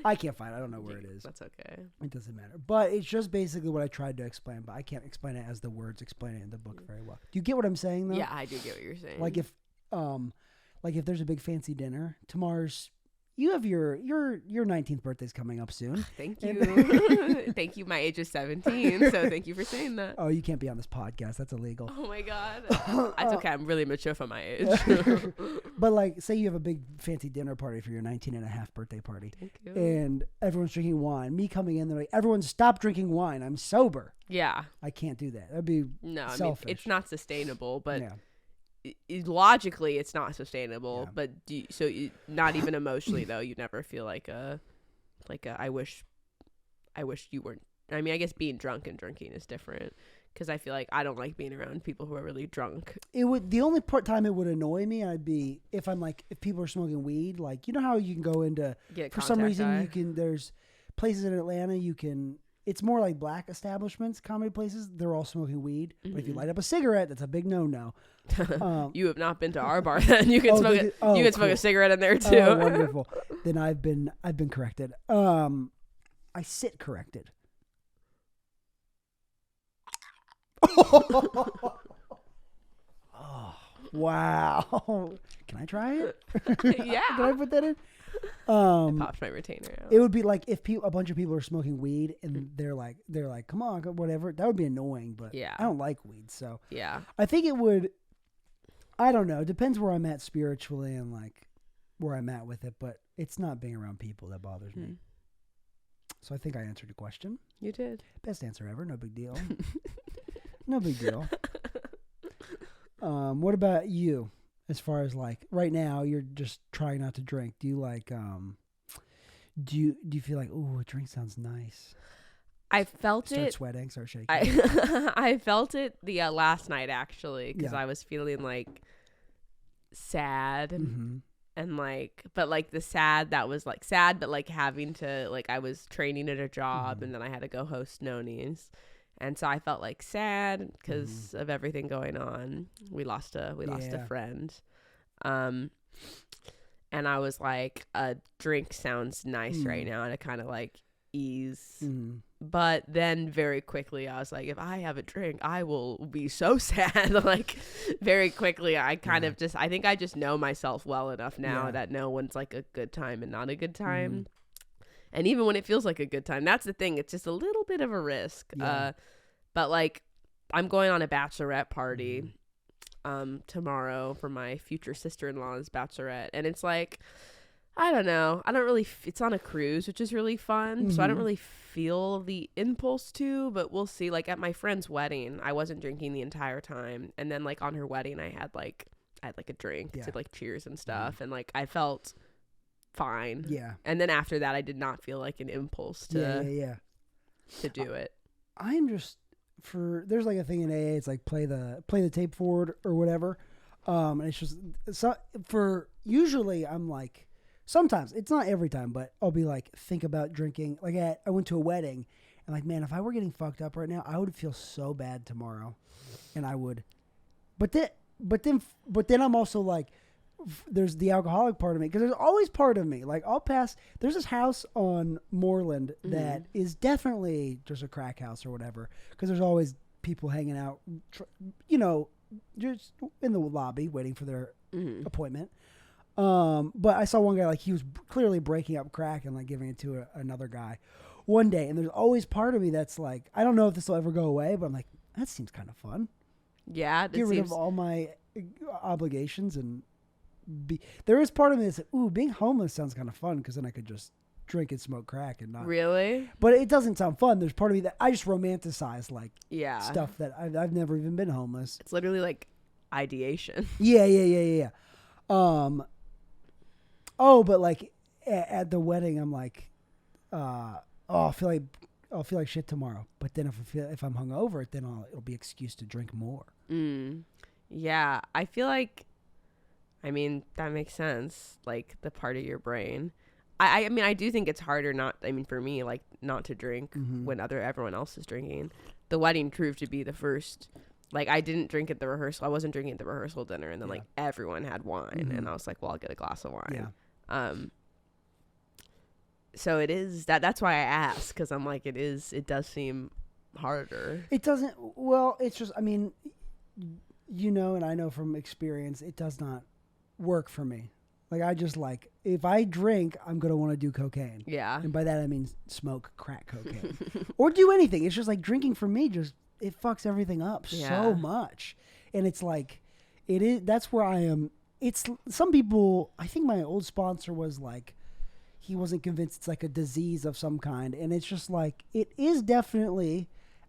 I can't find it. I don't know where it is. That's okay. It doesn't matter. But it's just basically what I tried to explain, but I can't explain it as the words explain it in the book very well. Do you get what I'm saying, though? Yeah, I do get what you're saying. Like if there's a big fancy dinner, you have your 19th birthday's coming up soon. Thank you. Thank you. My age is 17, so thank you for saying that. Oh, you can't be on this podcast. That's illegal. Oh my God. That's okay. I'm really mature for my age. But like, say you have a big fancy dinner party for your 19 and a half birthday party. Thank you. And everyone's drinking wine. Me coming in, they're like, everyone stop drinking wine. I'm sober. Yeah. I can't do that. That'd be selfish. I mean, it's not sustainable, but yeah. Logically it's not sustainable, Yeah. but not even emotionally though. You never feel like I wish you weren't. I mean, I guess being drunk and drinking is different because I feel like I don't like being around people who are really drunk. The only time it would annoy me, I'd be if people are smoking weed. Like, you know how you can go into for some reason there's places in Atlanta it's more like black establishments, comedy places. They're all smoking weed. Mm-hmm. But if you light up a cigarette, that's a big no-no. You have not been to our bar then. You can smoke a cigarette in there too. Oh, wonderful. Then I've been corrected. I sit corrected. Oh, wow. Can I try it? Yeah. Can I put that in? I popped my retainer out. It would be like if a bunch of people are smoking weed and they're like, come on, whatever. That would be annoying, but yeah. I don't like weed, so yeah. I think it would. I don't know. It depends where I'm at spiritually and like where I'm at with it, but it's not being around people that bothers me. So I think I answered the question. You did. Best answer ever. No big deal. No big deal. What about you? As far as like right now, you're just trying not to drink. Do you like? Do you feel like, oh, a drink sounds nice? I felt Start sweating, start shaking. I felt it the last night actually because I was feeling like sad and like, but like the sad that was like sad, but like having to like I was training at a job and then I had to go host Nonies. And so I felt like sad because of everything going on. We lost a friend. And I was like, a drink sounds nice right now to kind of like ease. But then very quickly I was like, if I have a drink, I will be so sad. Like very quickly I kind of just, I think I just know myself well enough now that no one's like a good time and not a good time. And even when it feels like a good time, that's the thing. It's just a little bit of a risk. Yeah. But like, I'm going on a bachelorette party tomorrow for my future sister-in-law's bachelorette. And it's like, I don't know. I don't really, it's on a cruise, which is really fun. So I don't really feel the impulse to, but we'll see. Like at my friend's wedding, I wasn't drinking the entire time. And then like on her wedding, I had like a drink, said like cheers and stuff. And like, I felt fine. Yeah. And then after that, I did not feel like an impulse to do it. I'm just there's like a thing in AA. It's like play the tape forward or whatever. And it's just usually I'm like, sometimes it's not every time, but I'll be like, think about drinking. Like I went to a wedding and like, man, if I were getting fucked up right now, I would feel so bad tomorrow. And I would, but then I'm also like, there's the alcoholic part of me because there's always part of me like there's this house on Moreland that is definitely just a crack house or whatever because there's always people hanging out just in the lobby waiting for their appointment But I saw one guy, like, he was clearly breaking up crack and, like, giving it to another guy one day. And there's always part of me that's like, I don't know if this will ever go away, but I'm like, that seems kind of fun. Yeah. Get rid of all my obligations and there is part of me that's like, ooh, being homeless sounds kind of fun because then I could just drink and smoke crack and not. Really? But it doesn't sound fun. There's part of me that I just romanticize, like, Yeah. stuff that I've never even been homeless. It's literally like ideation. Yeah. Oh, but like at the wedding, I'm like, I'll feel like shit tomorrow. But then if I'm hungover, then it'll be excuse to drink more. Yeah, I feel like, I mean, that makes sense. Like the part of your brain. I mean, I do think it's harder for me, like not to drink when everyone else is drinking. The wedding proved to be the first. Like, I didn't drink at the rehearsal. I wasn't drinking at the rehearsal dinner. And then, like, everyone had wine. And I was like, well, I'll get a glass of wine. Yeah. So it is that's why I ask. Because I'm like, it does seem harder. It doesn't. Well, it's just, I mean, and I know from experience, it does not work for me. Like, I just like, if I drink, I'm going to want to do cocaine. Yeah. And by that, I mean smoke crack cocaine. Or do anything. It's just like drinking for me it fucks everything up so much. And it's like, that's where I am. It's some people, I think my old sponsor was like, he wasn't convinced it's like a disease of some kind. And it's just like,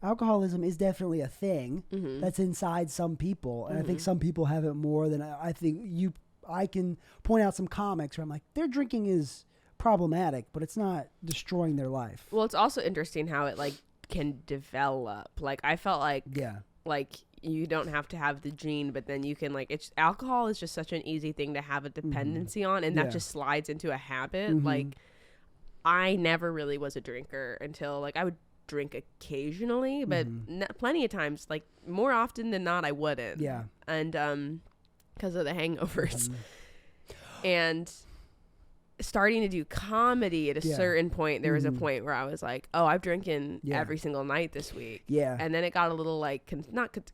alcoholism is definitely a thing that's inside some people. And I think some people have it more than I think I can point out some comics where I'm like, their drinking is problematic, but it's not destroying their life. Well, it's also interesting how it like can develop. Like I felt like like you don't have to have the gene, but then you can like alcohol is just such an easy thing to have a dependency on, and that just slides into a habit. Like I never really was a drinker until like I would drink occasionally, but plenty of times, like more often than not, I wouldn't. Yeah. And because of the hangovers. And starting to do comedy at a certain point, there was a point where I was like, oh, I've drinking every single night this week. Yeah. And then it got a little like,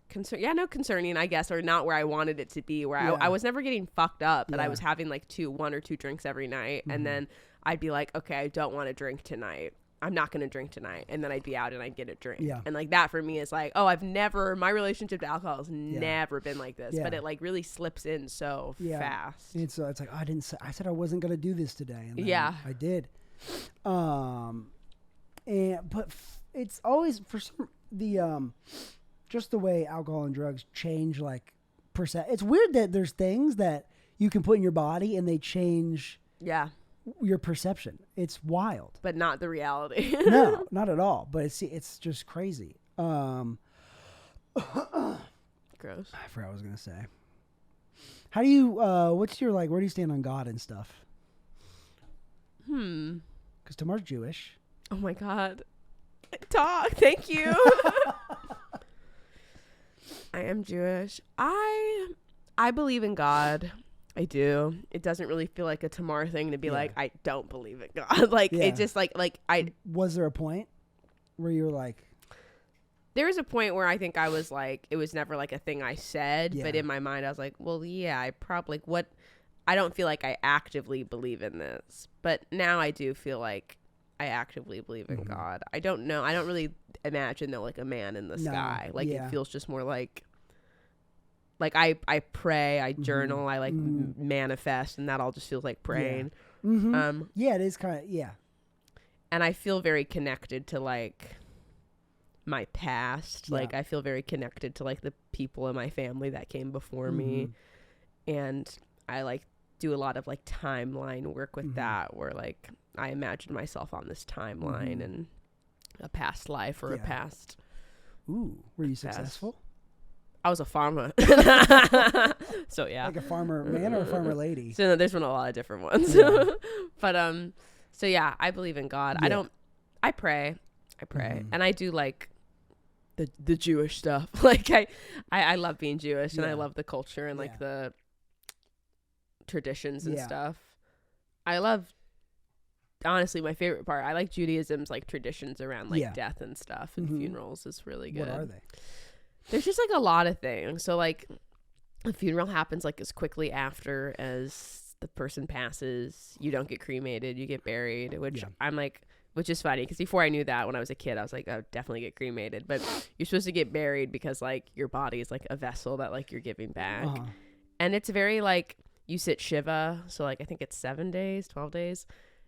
concerning, I guess, or not where I wanted it to be, where I was never getting fucked up, but I was having like 1 or 2 drinks every night. And then I'd be like, okay, I don't want to drink tonight. I'm not going to drink tonight. And then I'd be out and I'd get a drink. Yeah. And like that for me is like, oh, my relationship to alcohol has never been like this, but it like really slips in so fast. And so it's like, I said I wasn't going to do this today. And I did. But it's always for just the way alcohol and drugs change, like it's weird that there's things that you can put in your body and they change. Yeah. Your perception. It's wild, but not the reality. No, not at all. But it's just crazy. Gross. I forgot what I was gonna say. How do you? What's your like? Where do you stand on God and stuff? Because Tamar's Jewish. Oh my God. Thank you. I am Jewish. I believe in God. I do. It doesn't really feel like a Tamar thing to be like, I don't believe in God. Like, it just like I. Was there a point where you were like? There was a point where I think I was like, it was never like a thing I said, but in my mind I was like, well, yeah, I probably, I don't feel like I actively believe in this. But now I do feel like I actively believe in God. I don't know. I don't really imagine though, like a man in the sky. Like, it feels just more like I pray, I journal, I like manifest, and that all just feels like praying. Yeah, it is kind of, and I feel very connected to like my past. Like I feel very connected to like the people in my family that came before me, and I like do a lot of like timeline work with that, where like I imagine myself on this timeline and a past life or a past. Ooh, were you successful? I was a farmer. So yeah. Like a farmer man or a farmer lady? So no, there's been a lot of different ones. But so yeah, I believe in God. I pray. And I do like the Jewish stuff. Like I love being Jewish and I love the culture and like the traditions and stuff. I love, honestly, my favorite part, I like Judaism's like traditions around like death and stuff and funerals is really good. What are they? There's just like a lot of things. So like the funeral happens like as quickly after as the person passes, you don't get cremated, you get buried, which Yeah. I'm like, which is funny because before I knew that, when I was a kid, I was like, I would definitely get cremated. But you're supposed to get buried because like your body is like a vessel that like you're giving back. And it's very like you sit Shiva. So like I think it's 7 days, 12 days.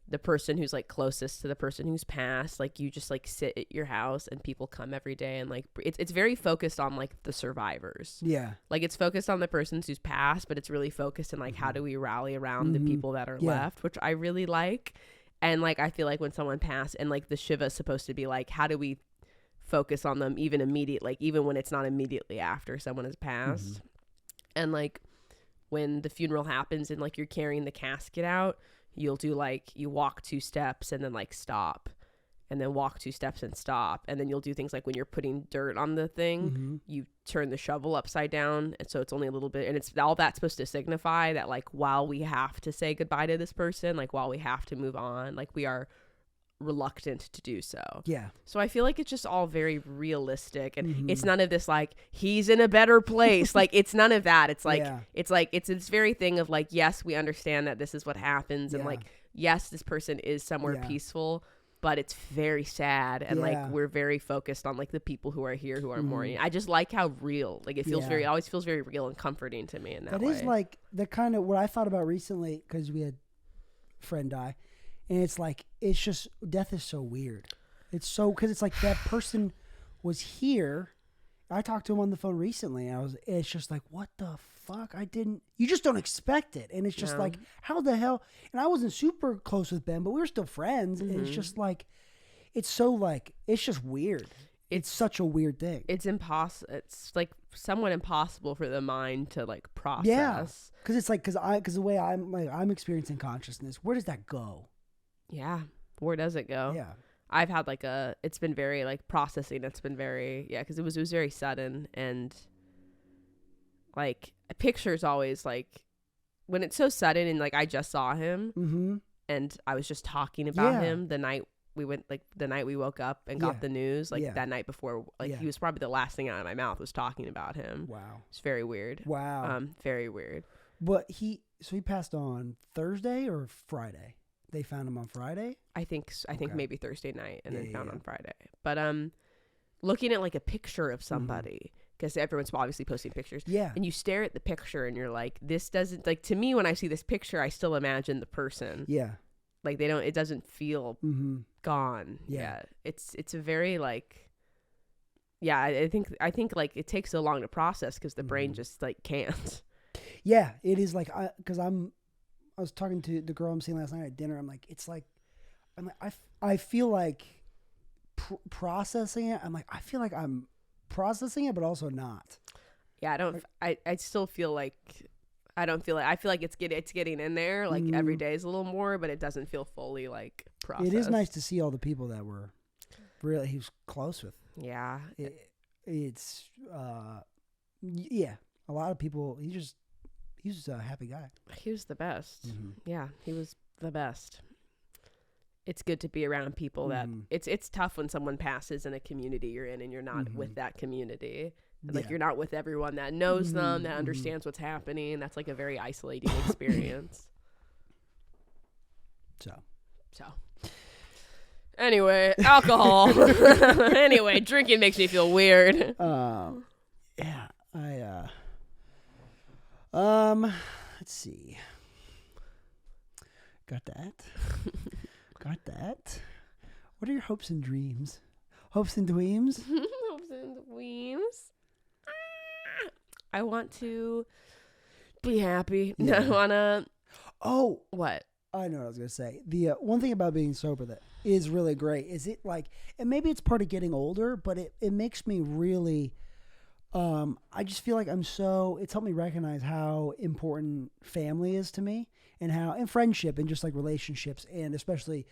The person who's like closest to the person who's passed, like you just like sit at your house and people come every day. And like it's very focused on like the survivors. Yeah. Like it's focused on the persons who's passed, but it's really focused on like how do we rally around the people that are left, which I really like. And like I feel like when someone passed and like the Shiva is supposed to be like, how do we focus on them even immediate, like even when it's not immediately after someone has passed. And like when the funeral happens and like you're carrying the casket out, you'll do like you walk 2 steps and then like stop and then walk 2 steps and stop. And then you'll do things like when you're putting dirt on the thing, you turn the shovel upside down. And so it's only a little bit. And it's all that's supposed to signify that like while we have to say goodbye to this person, like while we have to move on, like we are reluctant to do so. Yeah. So I feel like it's just all very realistic. And it's none of this like he's in a better place. Like it's none of that. It's like it's this very thing of like, yes, we understand that this is what happens. And like, yes, this person is somewhere peaceful, but it's very sad. And like we're very focused on like the people who are here who are mourning. I just like how real, like it feels always feels very real and comforting to me in that way. That is like the kind of what I thought about recently, because we had a friend die. And it's like, it's just, death is so weird. It's so, because it's like that person was here. I talked to him on the phone recently. And it's just like, what the fuck? You just don't expect it. And it's just like, how the hell? And I wasn't super close with Ben, but we were still friends. And it's just like, it's so like, it's just weird. It's such a weird thing. It's impossible. It's like somewhat impossible for the mind to like process. Yeah. Because it's like, because the way I'm experiencing consciousness, where does that go? Yeah. Where does it go? Yeah. I've had like it's been very like processing. It's been very, because it was very sudden. And like a picture is always like when it's so sudden and like I just saw him and I was just talking about him the night we woke up and got the news, like that night before, like he was probably the last thing out of my mouth was talking about him. Wow. It's very weird. Wow. Very weird. But he passed on Thursday or Friday? They found him on Friday? I think maybe Thursday night and then found on Friday. But looking at like a picture of somebody, because everyone's obviously posting pictures. Yeah. And you stare at the picture and you're like, this doesn't, like, to me when I see this picture, I still imagine the person. Yeah. Like it doesn't feel gone. Yeah. It's a very like, I think like it takes so long to process because the brain just like can't. Yeah, it is like, I was talking to the girl I'm seeing last night at dinner. I'm like, I feel like processing it. I'm like, I feel like I'm processing it, but also not. Yeah, I still feel like, I feel like it's getting in there. Like every day is a little more, but it doesn't feel fully like processed. It is nice to see all the people that were really, he was close with. Yeah. It's a lot of people, he was a happy guy. He was the best. Yeah, he was the best. It's good to be around people that it's tough when someone passes in a community you're in and you're not with that community. And like you're not with everyone that knows them, that understands what's happening. That's like a very isolating experience. So. Anyway, alcohol. Anyway, drinking makes me feel weird. Yeah, let's see. Got that. What are your hopes and dreams? Hopes and dweems? Hopes and dweems. I want to be happy. Yeah. I want to... Oh. What? I know what I was going to say. The one thing about being sober that is really great is it like... And maybe it's part of getting older, but it makes me really... I just feel like it's helped me recognize how important family is to me and friendship and just like relationships and especially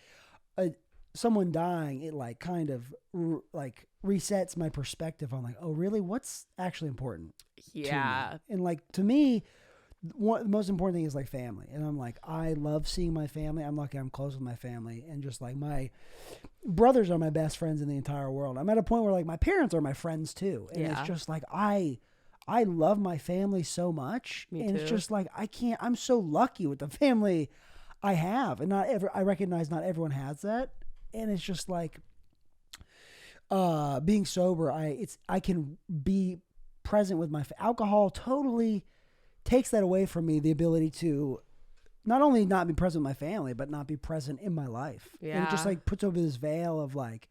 someone dying, it like kind of like resets my perspective on like, oh really, what's actually important to me? And like to me, the most important thing is like family. And I'm like, I love seeing my family. I'm lucky I'm close with my family. And just like my brothers are my best friends in the entire world. I'm at a point where like my parents are my friends too. And it's just like, I I love my family so much. Me and too. It's just like, I'm so lucky with the family I have. And I recognize not everyone has that. And it's just like, being sober, I can be present with alcohol totally takes that away from me, the ability to not only not be present with my family, but not be present in my life. Yeah. And it just like puts over this veil of like,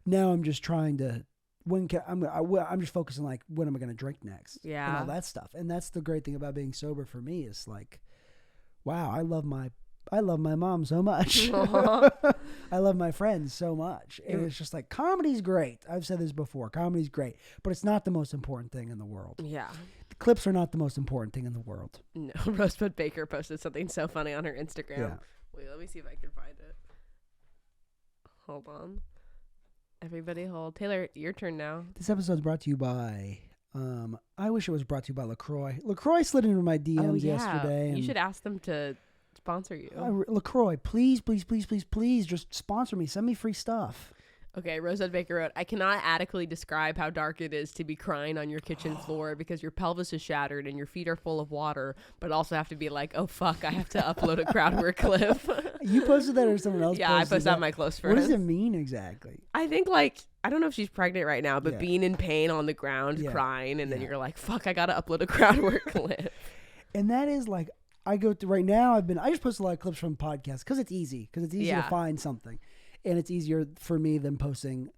now I'm just trying to, I'm just focusing like, when am I going to drink next? Yeah. And all that stuff. And that's the great thing about being sober for me is like, wow, I love my mom so much. I love my friends so much. And it's just like, comedy's great. I've said this before. Comedy's great, but it's not the most important thing in the world. Yeah. The clips are not the most important thing in the world. No, Rosebud Baker posted something so funny on her Instagram. Yeah. Wait, let me see if I can find it. Hold on. Everybody hold. Taylor, your turn now. This episode's brought to you by, I wish it was brought to you by LaCroix. LaCroix slid into my DMs yesterday. You should ask them to sponsor you. LaCroix, please, just sponsor me. Send me free stuff. Okay, Rosebud Baker wrote, I cannot adequately describe how dark it is to be crying on your kitchen floor because your pelvis is shattered and your feet are full of water, but also have to be like, oh, fuck, I have to upload a crowd clip. You posted that or someone else Yeah, I posted that on my close friends. What does it mean exactly? I think, like, I don't know if she's pregnant right now, but being in pain on the ground, crying, and then you're like, fuck, I got to upload a crowd work clip. And that is like, I go through right now, I just post a lot of clips from podcasts because it's easy to find something. And it's easier for me than posting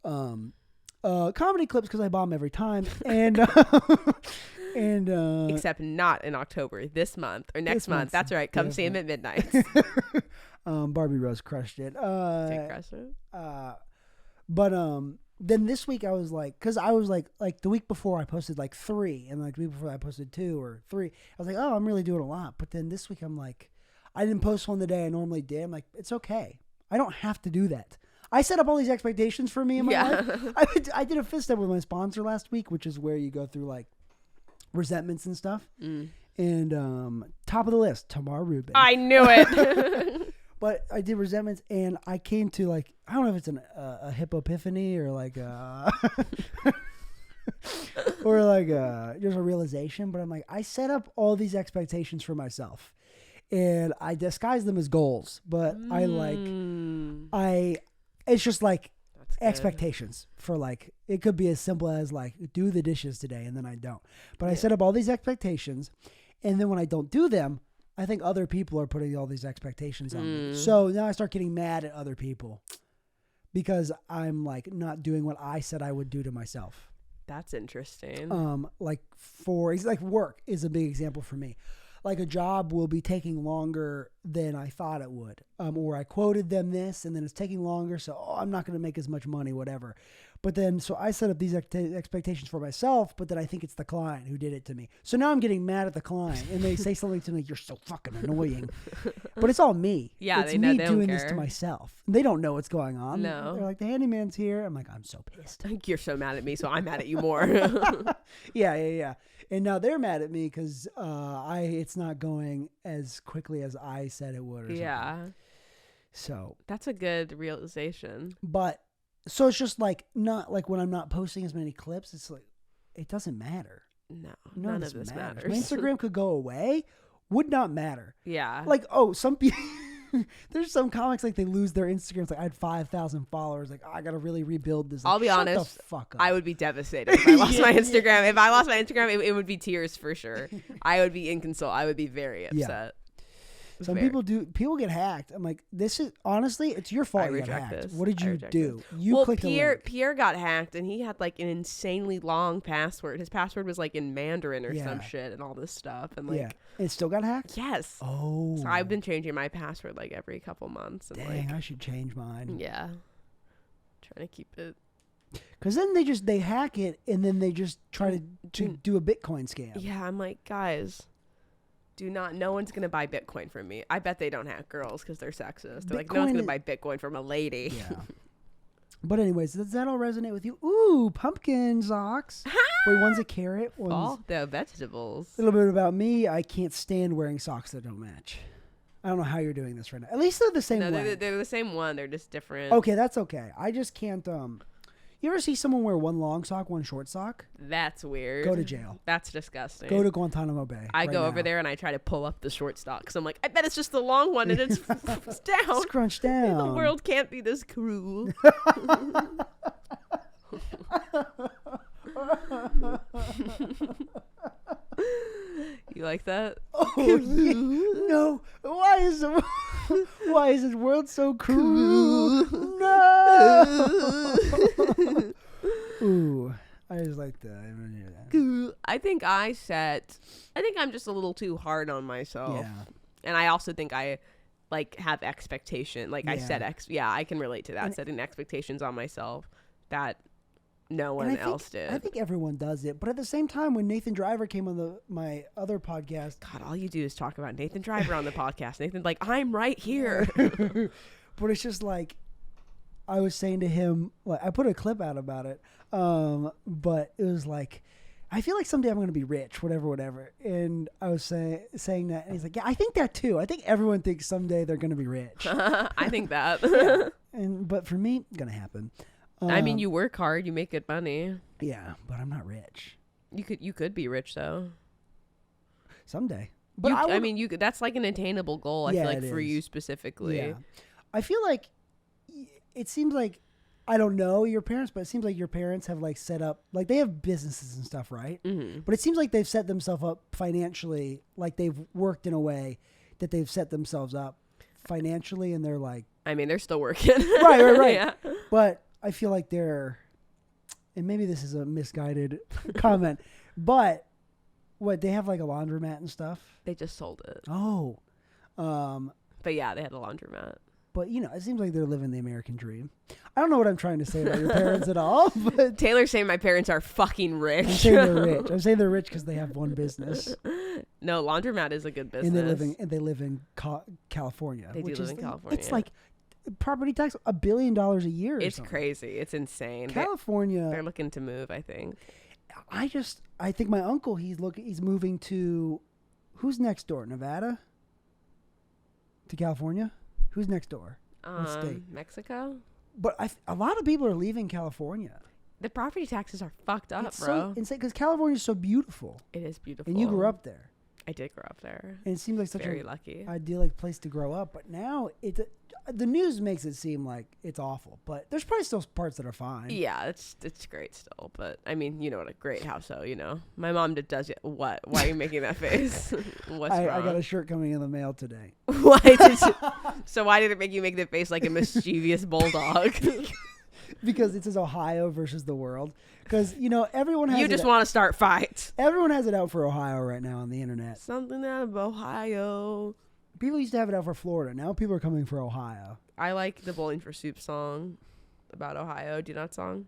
comedy clips because I bomb every time. And except not in October, this month or next month. That's right. Come see him at midnight. Barbie Rose crushed it. But then this week I was like, because I was like the week before I posted like 3, and like the week before I posted 2 or 3. I was like, oh, I'm really doing a lot. But then this week I'm like, I didn't post one the day I normally did. I'm like, it's okay. I don't have to do that. I set up all these expectations for me in my life. I did a fist step with my sponsor last week, which is where you go through like resentments and stuff. And top of the list, TAMAR RUBIN. I knew it. But I did resentments, and I came to like, I don't know if it's a hippo epiphany or like or like there's a realization, but I'm like, I set up all these expectations for myself. And I disguise them as goals, but it's just like expectations for like, it could be as simple as like, do the dishes today, and then I don't. But I set up all these expectations, and then when I don't do them, I think other people are putting all these expectations on me. So now I start getting mad at other people because I'm like not doing what I said I would do to myself. That's interesting. Like work is a big example for me. Like a job will be taking longer than I thought it would. Or I quoted them this and then it's taking longer. So I'm not going to make as much money, whatever. But then, so I set up these expectations for myself, but then I think it's the client who did it to me. So now I'm getting mad at the client and they say something to me, you're so fucking annoying. But it's all me. Yeah, it's they know, me they don't doing care. this to myself. They don't know what's going on. No. They're like, the handyman's here. I'm like, I'm so pissed. You're so mad at me, so I'm mad at you more. Yeah. And now they're mad at me because it's not going as quickly as I said it would or something. Yeah. So. That's a good realization. But, so it's just like, not like when I'm not posting as many clips, it's like, it doesn't matter. No, None of this matters. My Instagram could go away, would not matter. Yeah. Like, some people, there's some comics like they lose their Instagrams. Like I had 5,000 followers. Like, I got to really rebuild this. Like, I'll be honest. The fuck up. I would be devastated if I lost my Instagram. If I lost my Instagram, it would be tears for sure. I would be inconsolable. I would be very upset. Yeah. Some people get hacked. I'm like, this is honestly, it's your fault. You got hacked. What did you do? You clicked Pierre got hacked, and he had like an insanely long password. His password was like in Mandarin or some shit, and all this stuff. And like, it still got hacked. Yes. Oh. So I've been changing my password like every couple months. And dang, I should change mine. Yeah. Trying to keep it. Because then they hack it, and then they just try to do a Bitcoin scam. Yeah, I'm like, guys. No one's going to buy Bitcoin from me. I bet they don't hack girls because they're sexist. They're like, no one's going to buy Bitcoin from a lady. Yeah. But anyways, does that all resonate with you? Ooh, pumpkin socks. Wait, one's a carrot. One's all the vegetables. A little bit about me. I can't stand wearing socks that don't match. I don't know how you're doing this right now. At least they're the same one. They're the same one. They're just different. Okay, that's okay. I just can't, You ever see someone wear one long sock, one short sock? That's weird. Go to jail. That's disgusting. Go to Guantanamo Bay. I go over there and I try to pull up the short stock because I'm like, I bet it's just the long one and it's down. Scrunched down. The world can't be this cruel. You like that? Oh yeah. No. Why is the world so cruel? No. Ooh, I just like that. I don't hear that. I think I'm just a little too hard on myself. Yeah. And I also think I like have expectation. Like I Yeah. set I can relate to that. And setting expectations on myself that no one else did. I think everyone does it, but at the same time, when Nathan Driver came on my other podcast, God, all you do is talk about Nathan Driver on the podcast. Nathan's like, I'm right here. but it's just like I was saying to him, like I put a clip out about it, but it was like, I feel like someday I'm going to be rich, whatever. And I was saying that, and he's like, yeah, I think that too. I think everyone thinks someday they're going to be rich. I think that. Yeah. But for me, it's going to happen. I mean, you work hard, you make good money. Yeah, but I'm not rich. You could be rich though. Someday. But that's like an attainable goal. I feel like for you specifically. Yeah. I feel like it seems like, I don't know your parents, but it seems like your parents have like set up, like they have businesses and stuff, right? Mm-hmm. But it seems like they've set themselves up financially, like they've worked in a way that they've set themselves up financially, and they're like, I mean, they're still working. Right. Yeah. But I feel like they're, and maybe this is a misguided comment, but they have like a laundromat and stuff. They just sold it. Oh. But yeah, they had a laundromat. But, it seems like they're living the American dream. I don't know what I'm trying to say about your parents at all. But Taylor's saying my parents are fucking rich. I'm saying they're rich. I'm saying they're rich because they have one business. No, laundromat is a good business. And they live in California. They do live in California. It's like property tax, $1 billion a year. It's crazy. It's insane. California. They're looking to move, I think. I think my uncle, he's moving to, who's next door? Nevada? To California? Who's next door? What state? Mexico. But a lot of people are leaving California. The property taxes are fucked up, It's bro. so insane because California is so beautiful. It is beautiful. And you grew up there. I did grow up there. And it seems like such very a lucky, idyllic place to grow up. But now the news makes it seem like it's awful. But there's probably still parts that are fine. Yeah, it's great still. But I mean, what a great house. So my mom does it. What? Why are you making that face? What's wrong? I got a shirt coming in the mail today. Why did it make you make the face like a mischievous bulldog? Because it says Ohio versus the world. Because, everyone has you just want to start fights. Everyone has it out for Ohio right now on the internet. Something out of Ohio. People used to have it out for Florida. Now people are coming for Ohio. I like the Bowling for Soup song about Ohio. Do you know that song?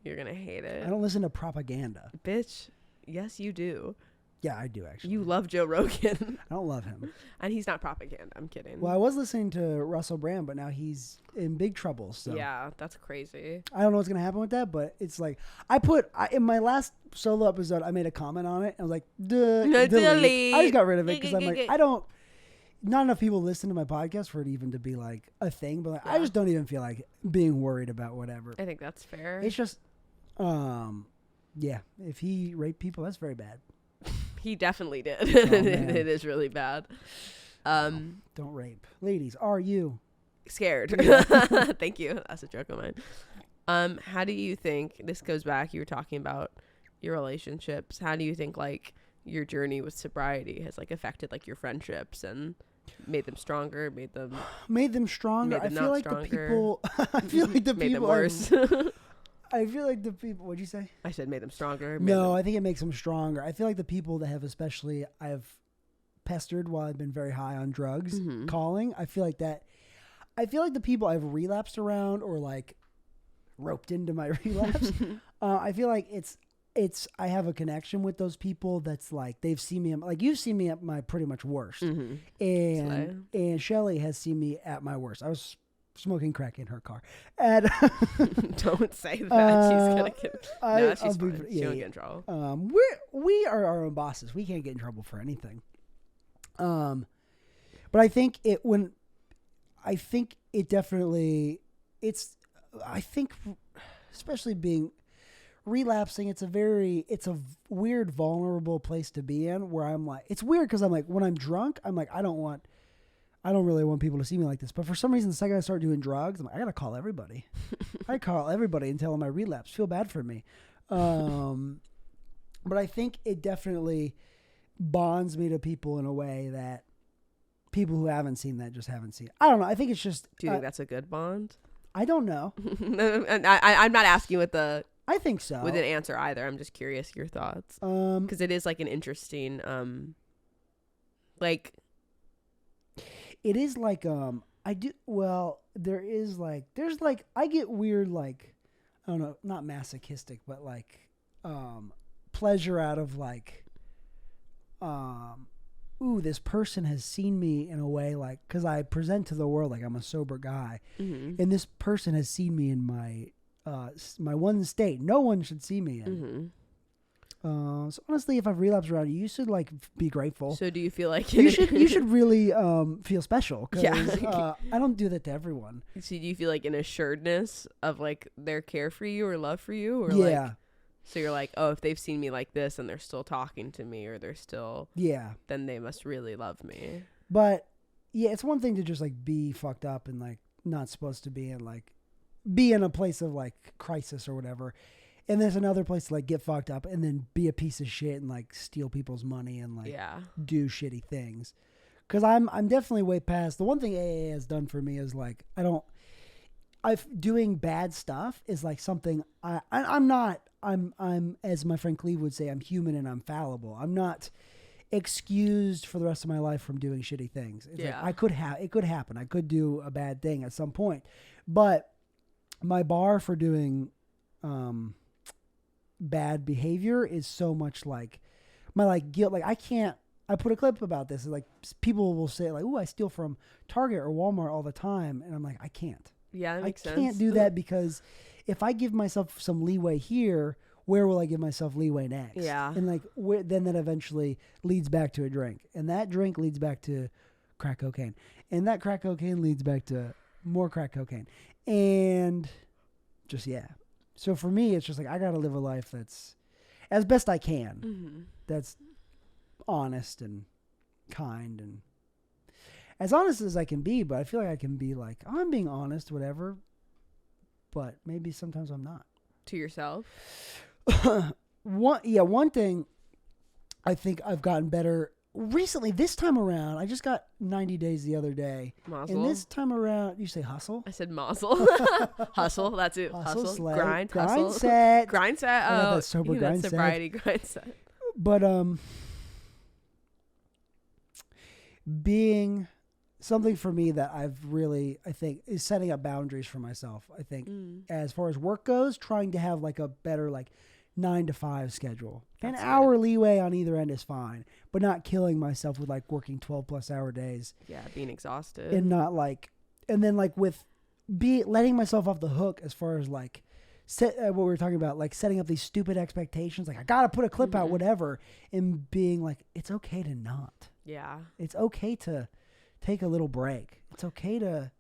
You're going to hate it. I don't listen to propaganda. Bitch, yes, you do. Yeah, I do, actually. You love Joe Rogan. I don't love him. And he's not propaganda. I'm kidding. Well, I was listening to Russell Brand, but now he's in big trouble. So yeah, that's crazy. I don't know what's going to happen with that, but it's like, in my last solo episode, I made a comment on it. I was like, delete. I just got rid of it because I'm like, not enough people listen to my podcast for it even to be like a thing, but I just don't even feel like being worried about whatever. I think that's fair. It's just, if he raped people, that's very bad. He definitely did. Oh, it is really bad. Don't rape. Ladies, are you scared? Thank you. That's a joke of mine. How do you think, this goes back, you were talking about your relationships. How do you think like your journey with sobriety has like affected like your friendships and made them stronger, made them stronger? I feel like stronger. the people I feel like the made people them worse. I feel like the people, what'd you say? I said made them stronger. I think it makes them stronger. I feel like the people that have I've pestered while I've been very high on drugs, calling, I feel like the people I've relapsed around or like roped into my relapse, I feel like I have a connection with those people that's like, they've seen me, like you've seen me at my pretty much worst. And Shelly has seen me at my worst. I was smoking crack in her car. And don't say that. She's gonna get. She's fine. She won't get in trouble. We are our own bosses. We can't get in trouble for anything. But I think especially being relapsing. It's a weird, vulnerable place to be in where I'm like, it's weird because I'm like, when I'm drunk, I'm like, I don't really want people to see me like this. But for some reason, the second I start doing drugs, I'm like, I got to call everybody. I call everybody and tell them I relapse. Feel bad for me. But I think it definitely bonds me to people in a way that people who haven't seen that just haven't seen. I don't know. I think it's just. Do you think that's a good bond? I don't know. And I'm not asking I think so. with an answer either. I'm just curious your thoughts. Because it is like an interesting, like. It is like, there's like, I get weird, like, I don't know, not masochistic, but like, pleasure out of like, this person has seen me in a way like, because I present to the world like I'm a sober guy, and this person has seen me in my one state no one should see me in. So honestly, if I've relapsed around you should like be grateful. So do you feel like you should really feel special? Because I don't do that to everyone. So do you feel like an assuredness of like their care for you or love for you, or yeah? Like, so you're like, oh, if they've seen me like this and they're still talking to me, or they're still then they must really love me. But yeah, it's one thing to just like be fucked up and like not supposed to be in like be in a place of like crisis or whatever. And there's another place to like get fucked up and then be a piece of shit and like steal people's money and like do shitty things. Cause I'm definitely way past. The one thing AA has done for me is like, doing bad stuff is like something I'm as my friend Cleve would say, I'm human and I'm fallible. I'm not excused for the rest of my life from doing shitty things. It's like it could happen. I could do a bad thing at some point, but my bar for doing, bad behavior is so much like my like guilt. Like I put a clip about this. Like people will say like, "Ooh, I steal from Target or Walmart all the time," and I'm like, I can't. Yeah, that makes sense. I can't do that because if I give myself some leeway here, where will I give myself leeway next? Yeah, and like then that eventually leads back to a drink, and that drink leads back to crack cocaine, and that crack cocaine leads back to more crack cocaine, and just So for me, it's just like I got to live a life that's as best I can. That's honest and kind and as honest as I can be. But I feel like I can be like, oh, I'm being honest, whatever. But maybe sometimes I'm not. To yourself? One thing I think I've gotten better recently. This time around, I just got 90 days the other day. Mazel. And this time around, you say hustle? I said mazel. Hustle, that's it. Hustle. Slay. Grind, hustle. Set. Grind set. Oh, that sober grind set. Sobriety grind set. But being something for me that I've really, I think, is setting up boundaries for myself. I think as far as work goes, trying to have like a better like 9 to 5 schedule. An hour leeway on either end is fine, but not killing myself with like working 12+ hour days. Yeah, being exhausted. And not like, and then like letting myself off the hook as far as like what we were talking about, like setting up these stupid expectations. Like I got to put a clip out, whatever, and being like, it's okay to not. Yeah. It's okay to take a little break. It's okay to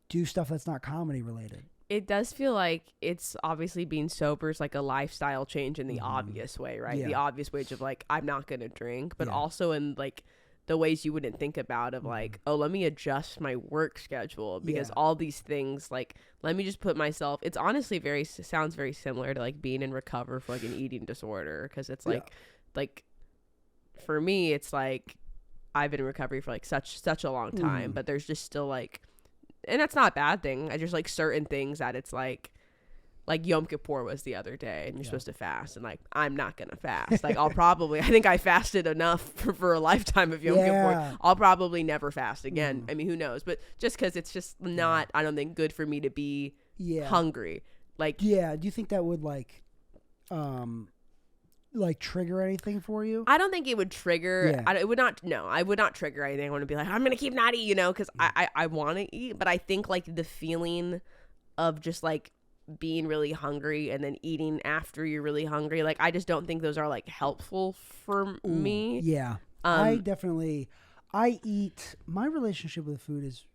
do stuff that's not comedy related. It does feel like it's obviously being sober is like a lifestyle change in the obvious way, right? Yeah. The obvious way of like, I'm not going to drink, but also in like the ways you wouldn't think about of like, oh, let me adjust my work schedule because all these things, like, let me just put myself, it's honestly sounds very similar to like being in recovery for like an eating disorder. Cause it's like for me, it's like, I've been in recovery for like such a long time, but there's just still like, and that's not a bad thing. I just like certain things that it's like Yom Kippur was the other day and you're supposed to fast and like, I'm not going to fast. Like I think I fasted enough for a lifetime of Yom Kippur. I'll probably never fast again. I mean, who knows, but just cause it's just not, I don't think good for me to be hungry. Like, do you think that would like trigger anything for you? I don't think it would trigger. I would not trigger anything. I want to be like, I'm going to keep not eating, because I want to eat. But I think like the feeling of just like being really hungry and then eating after you're really hungry, like I just don't think those are like helpful for me. Yeah. I eat, my relationship with food is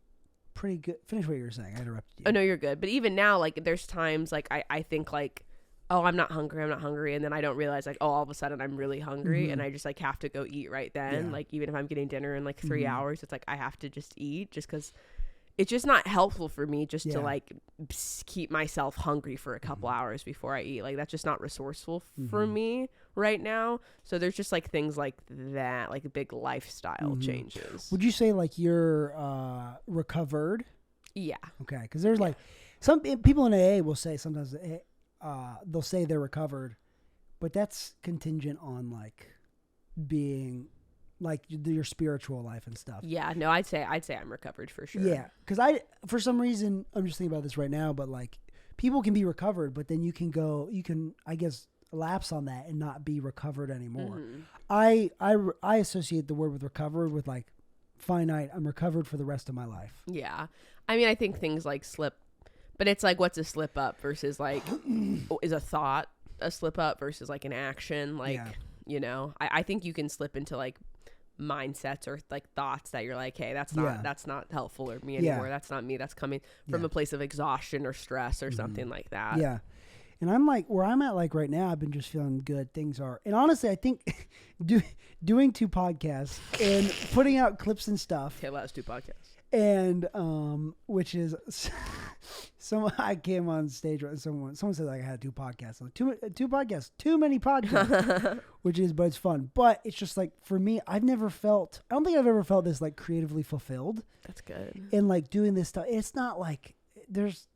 pretty good. Finish what you were saying. I interrupted you. Oh no, you're good. But even now, like there's times like I think like, oh, I'm not hungry, and then I don't realize like, oh, all of a sudden I'm really hungry, and I just like have to go eat right then. Yeah. Like even if I'm getting dinner in like 3 hours, it's like I have to just eat just because it's just not helpful for me just to like keep myself hungry for a couple hours before I eat. Like that's just not resourceful for me right now. So there's just like things like that, like big lifestyle changes. Would you say like you're recovered? Yeah. Okay, because there's like some people in AA will say sometimes they'll say they're recovered, but that's contingent on like being like your spiritual life and stuff. Yeah, no, I'd say I'm recovered for sure. Yeah, because for some reason, I'm just thinking about this right now, but like people can be recovered, but then you can I guess lapse on that and not be recovered anymore. I associate the word with recovered with like finite. I'm recovered for the rest of my life. Yeah, I mean, I think things like slip, but it's like what's a slip up versus like is a thought a slip up versus like an action, like you know. I think you can slip into like mindsets or like thoughts that you're like, hey, that's not helpful or me anymore. That's not me. That's coming from a place of exhaustion or stress or something like that. Yeah. And I'm like, where I'm at like right now, I've been just feeling good. Things are, and honestly, I think doing 2 podcasts and putting out clips and stuff. Okay, last 2 podcasts. And which is I came on stage with someone said like I had 2 podcasts. Like, two podcasts, too many podcasts. but it's fun. But it's just like for me, I don't think I've ever felt this like creatively fulfilled. That's good. And like doing this stuff, it's not like there's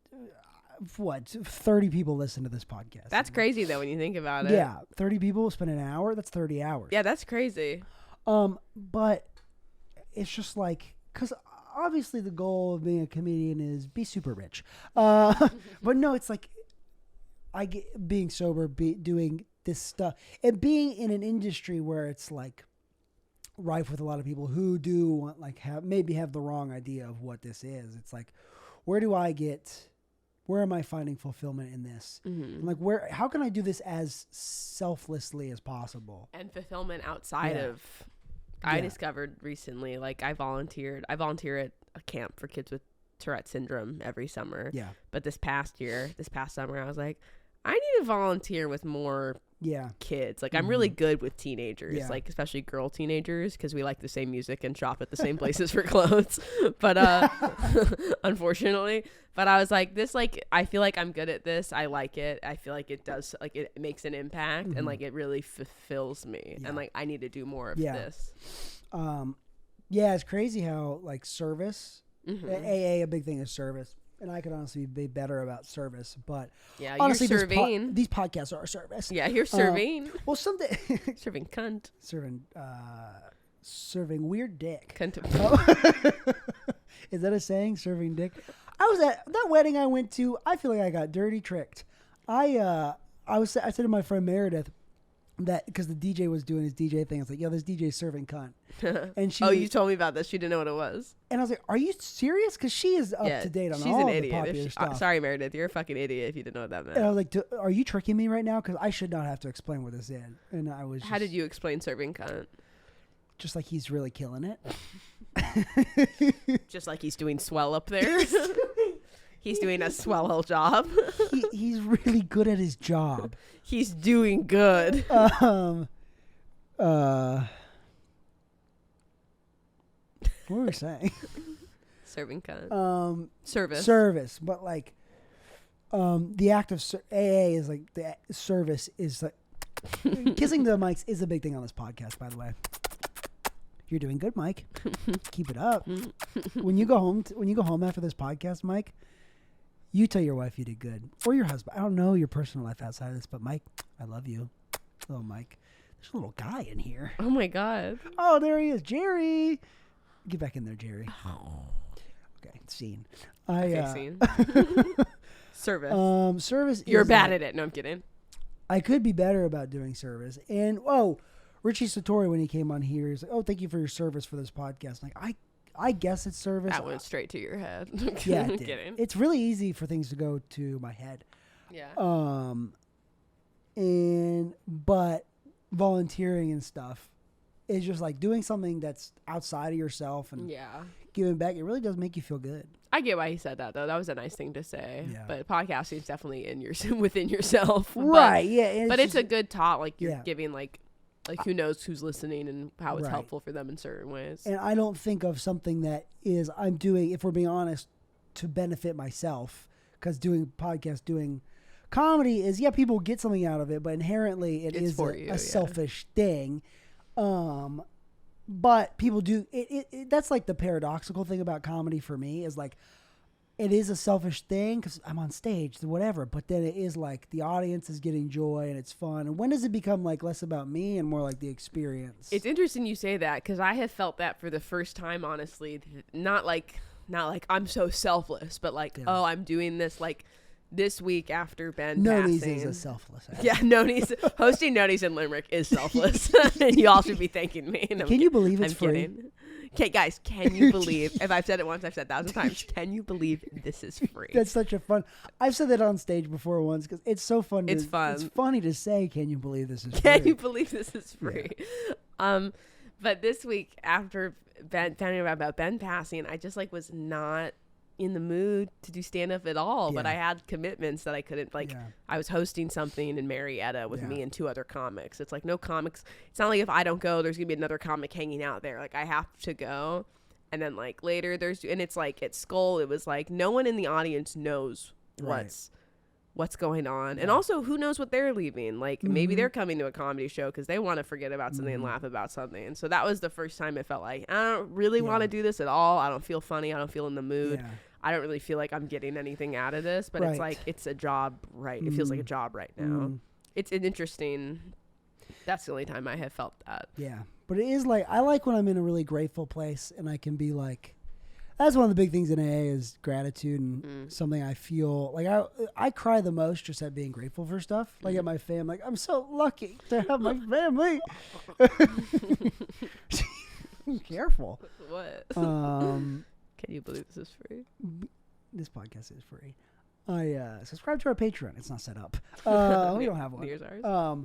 30 people listen to this podcast. That's crazy though when you think about it. Yeah, 30 people spend an hour. That's 30 hours. Yeah, that's crazy. But it's just like because obviously the goal of being a comedian is be super rich. But no, it's like being sober, doing this stuff, and being in an industry where it's like rife with a lot of people who do want like have the wrong idea of what this is. It's like, where am I finding fulfillment in this? And like how can I do this as selflessly as possible? And fulfillment outside of I discovered recently, like I volunteer at a camp for kids with Tourette syndrome every summer. Yeah. But this past summer, I was like, I need to volunteer with more kids. Like I'm really good with teenagers, like especially girl teenagers, because we like the same music and shop at the same places for clothes. But unfortunately, but I was like, this, like, I feel like I'm good at this. I like it. I feel like it does, like it makes an impact and like it really fulfills me. And like I need to do more of this. It's crazy how like service, AA, a big thing is service. And I could honestly be better about service, but honestly, you're serving. These podcasts are a service. Yeah, you're serving. Well, someday serving cunt. Serving weird dick. Cunt. Is that a saying? Serving dick. I was at that wedding I went to. I feel like I got dirty tricked. I said to my friend Meredith that because the DJ was doing his DJ thing, I was like, "Yo, this DJ's serving cunt." And she, you told me about this. She didn't know what it was. And I was like, "Are you serious?" Because she is up to date on all the popular stuff. Sorry, Meredith, you're a fucking idiot if you didn't know what that meant. And I was like, "Are you tricking me right now?" Because I should not have to explain what this is. And I was. How did you explain serving cunt? Just like he's really killing it. Just like he's doing swell up there. He's doing a swell job. He's really good at his job. He's doing good. What were we saying? Serving cunt. Service, but like, the act of AA is like the service is like kissing the mics is a big thing on this podcast. By the way, you're doing good, Mike. Keep it up. When you go home after this podcast, Mike, you tell your wife you did good, or your husband. I don't know your personal life outside of this, but Mike, I love you. Little Mike. There's a little guy in here. Oh my God. Oh, there he is, Jerry. Get back in there, Jerry. Okay, scene. Scene. Service. Service. You're bad at it. No, I'm kidding. I could be better about doing service. And Richie Satori, when he came on here, he's like, "Oh, thank you for your service for this podcast." I'm like, I guess it's service. That went straight to your head. Yeah, it did. It's really easy for things to go to my head. Yeah. But volunteering and stuff is just like doing something that's outside of yourself and giving back, it really does make you feel good. I get why he said that though. That was a nice thing to say. Yeah. But podcasting is definitely in your within yourself. Right. Yeah. But it's a good talk. Like you're Yeah. giving like who knows who's listening and how it's Right. helpful for them in certain ways. And I don't think of something that is I'm doing, if we're being honest, to benefit myself. Because doing comedy is, people get something out of it, but inherently it's is for a, you, a selfish thing. But people do it. That's like the paradoxical thing about comedy for me is like, it is a selfish thing because I'm on stage, whatever. But then it is like the audience is getting joy and it's fun. And when does it become like less about me and more like the experience? It's interesting you say that because I have felt that for the first time, honestly. Not like I'm so selfless, but like, oh, I'm doing this like this week after Ben Nonies passing. is a selfless act. Yeah, Nonies. Hosting Nonies in Limerick is selfless. And you all should be thanking me. And Can you believe it's I'm free? Kidding. Okay, guys, can you believe, if I've said it once, I've said 1,000 times, can you believe this is free? That's such a fun. I've said that on stage before once because it's so fun. It's fun. It's funny to say, can you believe this is free? Can you believe this is free? Yeah. But this week, after finding out about Ben passing, I just like was not in the mood to do stand-up at all. But I had commitments that I couldn't, like, I was hosting something in Marietta with me and 2 other comics. It's like no comics. It's not like if I don't go, there's gonna be another comic hanging out there. Like I have to go. And then like later and it's like at Skull, it was like no one in the audience knows what's going on. And also who knows what they're leaving. Like maybe they're coming to a comedy show because they want to forget about something and laugh about something. And so that was the first time it felt like I don't really want to do this at all. I don't feel funny. I don't feel in the mood. I don't really feel like I'm getting anything out of this, but it's like it's a job, right? It feels like a job right now. It's an interesting. That's the only time I have felt that. Yeah, but it is like I like when I'm in a really grateful place and I can be like. That's one of the big things in AA is gratitude and something I feel like I cry the most just at being grateful for stuff. Like at my family, like I'm so lucky to have my family. Careful. What? Can you believe this is free? This podcast is free. I subscribe to our Patreon. It's not set up. We don't have one. Here's ours.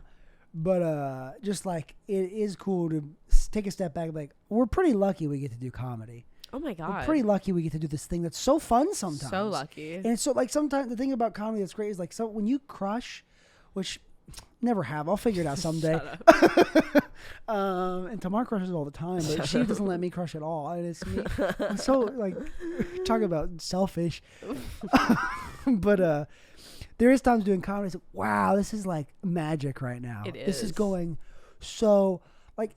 But just like it is cool to take a step back. Like we're pretty lucky we get to do comedy. Oh my God. We're pretty lucky we get to do this thing that's so fun sometimes. So lucky. And so like sometimes the thing about comedy that's great is like so when you crush, which never have, I'll figure it out someday. And Tamar crushes all the time, but she doesn't let me crush at all. And it's me. I'm so like talk about selfish. But there is times doing comedy. It's like, wow, this is like magic right now. It is. This is going so like.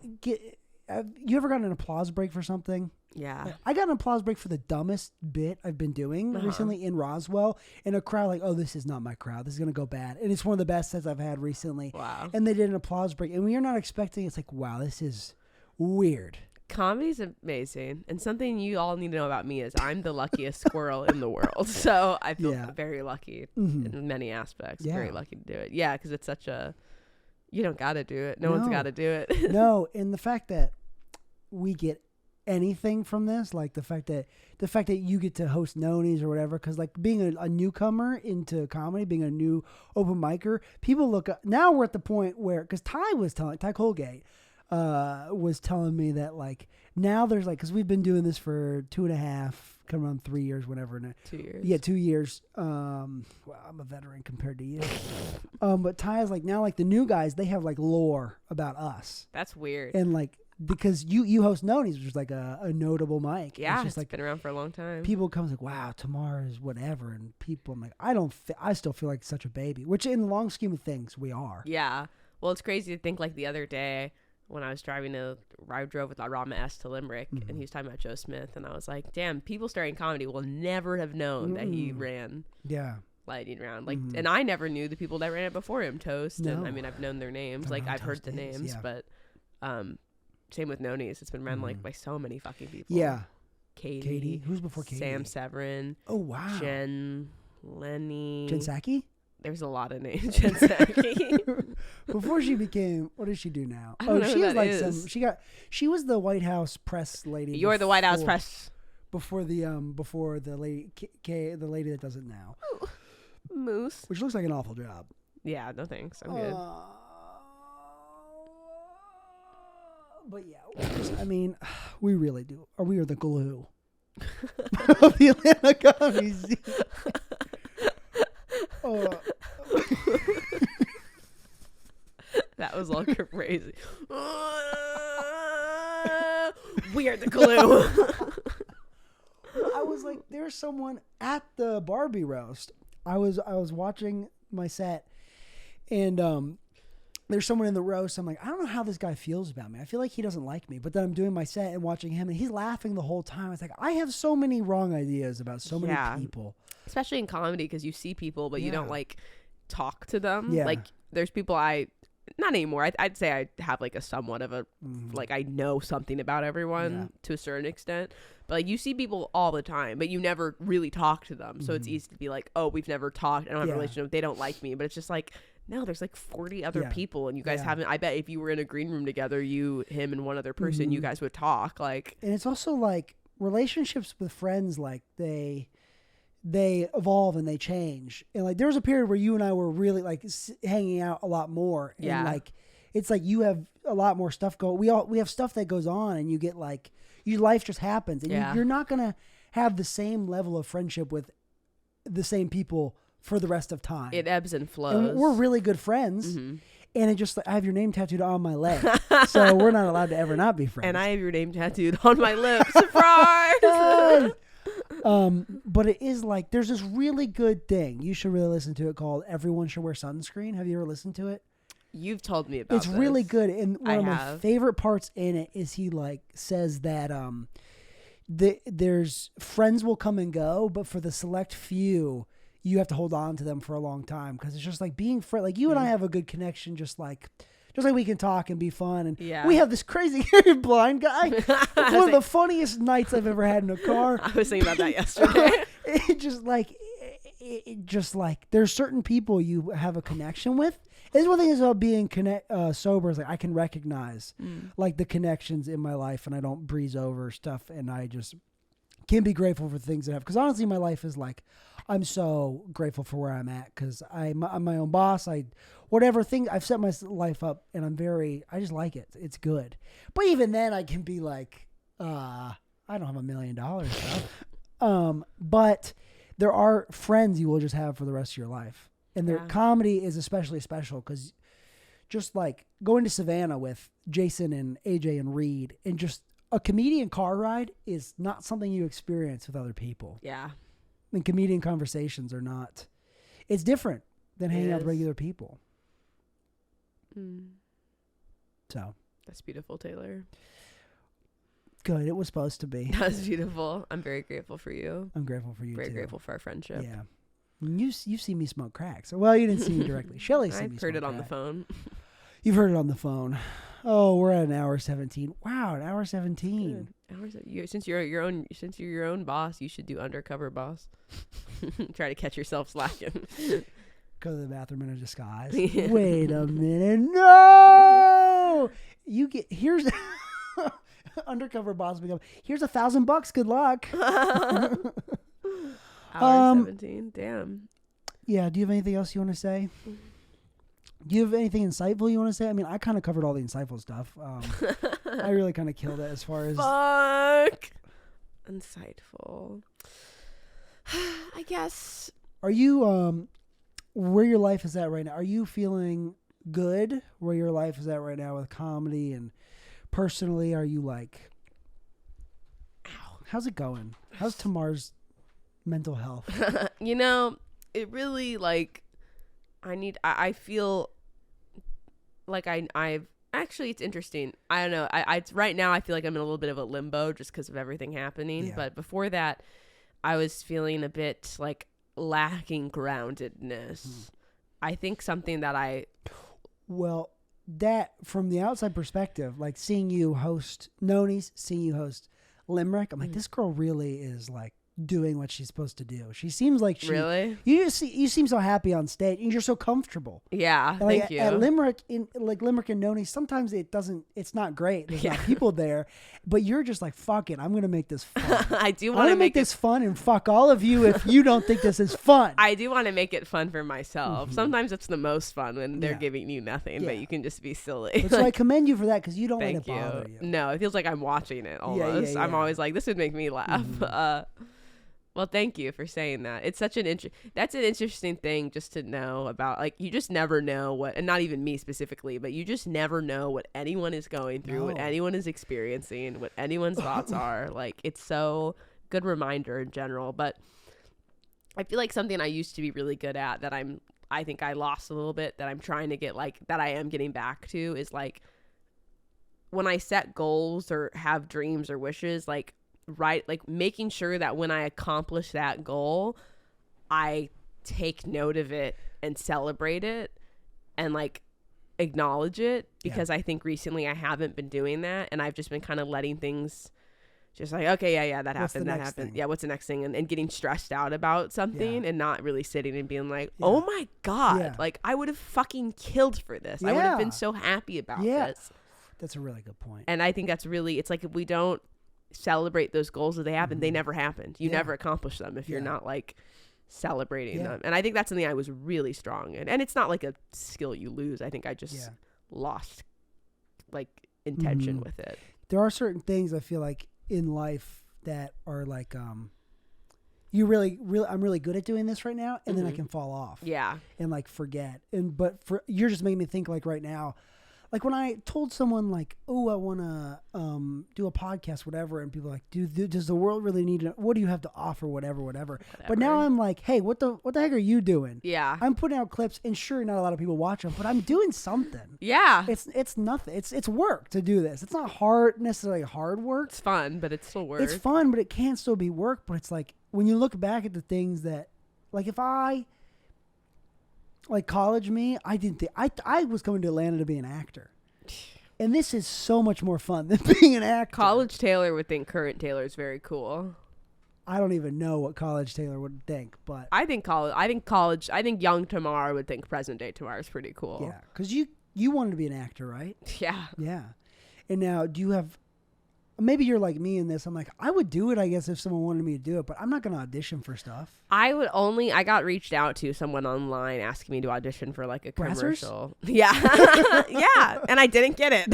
Have you ever gotten an applause break for something? Yeah. Like, I got an applause break for the dumbest bit I've been doing recently in Roswell in a crowd like, oh, this is not my crowd. This is going to go bad. And it's one of the best sets I've had recently. Wow. And they did an applause break. And when you're not expecting, it's like, wow, this is weird. Comedy's amazing. And something you all need to know about me is I'm the luckiest squirrel in the world. So I feel very lucky in many aspects. Yeah. Very lucky to do it. Yeah, because it's such a... You don't got to do it. No one's got to do it. No, and the fact that we get anything from this, like the fact that you get to host Nonies or whatever, because like being a newcomer into comedy, being a new open micer, people look up. Now we're at the point where, because Ty Colgate was telling me that like now there's like, because we've been doing this for 2.5, coming on 3 years, whatever. 2 years. Yeah, 2 years. Well, I'm a veteran compared to you. But Ty is like, now like the new guys, they have like lore about us. That's weird. And like, because you host Nonies, which is like a notable mic. Yeah, it's just like been around for a long time. People come like, wow, Tamar is whatever, and people, I'm like, I still feel like such a baby, which in the long scheme of things we are. Yeah, well, it's crazy to think like the other day when I drove with Rama S to Limerick, and he was talking about Joe Smith, and I was like, damn, people starting comedy will never have known that he ran. Yeah. Lightning Round, like, and I never knew the people that ran it before him. Toast, and I mean, I've known their names, like I've heard the names, but same with Nonies. It's been run like by so many fucking people. Yeah. Katie. Who's before Katie? Sam Severin. Oh, wow. Jen, Lenny. Jen Psaki? There's a lot of names. Jen Psaki. Before she became, what does she do now? I don't know she who was that like is. She was the White House press lady. You're the White House press. Before the lady, the lady that does it now. Ooh. Moose. Which looks like an awful job. Yeah, no thanks. I'm good. But yeah, I mean, we really do. Or we are the glue. of the Atlanta comedy scene. That was all crazy. We are the clue. I was like, there's someone at the Barbie roast. I was watching my set, and there's someone in the roast. I'm like, I don't know how this guy feels about me. I feel like he doesn't like me. But then I'm doing my set and watching him, and he's laughing the whole time. It's like, I have so many wrong ideas about so many people. Especially in comedy, because you see people, but you don't like talk to them. Yeah. Like, there's people not anymore. I'd say I have like a somewhat of a, like, I know something about everyone to a certain extent. But like, you see people all the time, but you never really talk to them. So it's easy to be like, oh, we've never talked. I don't have a relationship. They don't like me. But it's just like, no, there's like 40 other people, and you guys haven't. I bet if you were in a green room together, you, him, and one other person, you guys would talk. Like, and it's also like relationships with friends, like they evolve and they change. And like, there was a period where you and I were really like hanging out a lot more. And like, it's like you have a lot more stuff going. We have stuff that goes on, and you get like, your life just happens, and you're not gonna have the same level of friendship with the same people for the rest of time. It ebbs and flows. And we're really good friends, and it just, I have your name tattooed on my leg, so we're not allowed to ever not be friends. And I have your name tattooed on my lips. Surprise! But it is like, there's this really good thing. You should really listen to it, called "Everyone Should Wear Sunscreen." Have you ever listened to it? You've told me about It's this. really good. And one of my favorite parts in it is he like says that there's friends will come and go, but for the select few, you have to hold on to them for a long time, because it's just like being friend. Like you and I have a good connection, just like we can talk and be fun. And we have this crazy blind guy. One of the funniest nights I've ever had in a car. I was thinking about that yesterday. It just like there's certain people you have a connection with. It's one thing is about being sober. Is like I can recognize like the connections in my life, and I don't breeze over stuff, and I just can be grateful for things that I have. Because honestly, my life is like, I'm so grateful for where I'm at, because I'm my own boss. Whatever thing I've set my life up, and I just like it. It's good. But even then, I can be like, I don't have $1 million stuff. But there are friends you will just have for the rest of your life. And their comedy is especially special, because just like going to Savannah with Jason and AJ and Reed, and just a comedian car ride is not something you experience with other people. Yeah. And comedian conversations are not. It's different than hanging out with regular people. So. That's beautiful, Taylor. Good. It was supposed to be. That's beautiful. I'm very grateful for you. I'm grateful for you, Very too. grateful for our friendship. Yeah. You've seen me smoke crack. So, well, you didn't see me directly. Shelly's seen me smoke crack. I've heard it on the phone. You've heard it on the phone. Oh, we're at an hour 17. Wow, an hour 17. Since you're your own boss, you should do undercover boss. Try to catch yourself slacking. Go to the bathroom in a disguise. Wait a minute. No! Here's undercover boss become, here's $1,000. Good luck. Hour 17. Damn. Yeah. Do you have anything else you want to say? Do you have anything insightful you want to say? I mean, I kind of covered all the insightful stuff. I really kind of killed it as far as... Fuck. Insightful. I guess. Are you, where your life is at right now? Are you feeling good where your life is at right now with comedy? And personally, are you like... Ow. How's it going? How's Tamar's mental health? It really, like... I feel like I've actually, it's interesting. I don't know. It's right now I feel like I'm in a little bit of a limbo just because of everything happening. Yeah. But before that, I was feeling a bit like lacking groundedness. I think something that well, that from the outside perspective, like seeing you host Noni's, seeing you host Limerick, I'm like, this girl really is like doing what she's supposed to do. She seems like she Really? You seem so happy on stage, and you're so comfortable. Yeah, And like, thank you. At Limerick and Noni, sometimes it's not great. There's not people there, but you're just like, fuck it, I'm gonna make this fun. I do I'm want gonna to make this fun and fuck all of you if you don't think this is fun. I do want to make it fun for myself. Sometimes it's the most fun when they're giving you nothing, but you can just be silly. So I commend you for that because you don't let it Thank bother you. you. No, it feels like I'm watching it almost. I'm always like, this would make me laugh. Well, thank you for saying that. It's such that's an interesting thing just to know about. Like, you just never know what, and not even me specifically, but you just never know what anyone is going through, what anyone is experiencing, what anyone's thoughts are. Like, it's so good reminder in general. But I feel like something I used to be really good at that I think I lost a little bit, that I'm trying to get, like, that I am getting back to, is like, when I set goals or have dreams or wishes, like, making sure that when I accomplish that goal, I take note of it and celebrate it and, like, acknowledge it, because I think recently I haven't been doing that, and I've just been kind of letting things just like, okay, that happened, that happened. Yeah, what's the next thing? And getting stressed out about something and not really sitting and being like, oh my God, like, I would have fucking killed for this. I would have been so happy about this. That's a really good point. And I think that's really, it's like, if we don't celebrate those goals that they happen, they never happened. You never accomplish them if you're not, like, celebrating them. And I think that's something I was really strong in. And it's not like a skill you lose. I think I just lost, like, intention with it. There are certain things I feel like in life that are like, you really, I'm really good at doing this right now, and then I can fall off. Yeah. And, like, forget. But you're just making me think, like, right now, like, when I told someone, like, oh, I want to do a podcast, whatever, and people are like, does the world really need it? What do you have to offer? Whatever. But now I'm like, hey, what the heck are you doing? Yeah. I'm putting out clips, and sure, not a lot of people watch them, but I'm doing something. Yeah. It's nothing. It's work to do this. It's not necessarily hard work. It's fun, but it's still work. It's fun, but it can still be work. But it's like, when you look back at the things that, like, if I, like, college me, I didn't think, I was coming to Atlanta to be an actor. And this is so much more fun than being an actor. College Taylor would think current Taylor is very cool. I don't even know what college Taylor would think, but I think young Tamar would think present day Tamar is pretty cool. yeah, because you wanted to be an actor, right? Yeah. Yeah. And now, do you have? Maybe you're like me in this. I'm like, I would do it, I guess, if someone wanted me to do it, but I'm not going to audition for stuff. I got reached out to someone online asking me to audition for, like, a commercial. Brassers? Yeah. Yeah. And I didn't get it.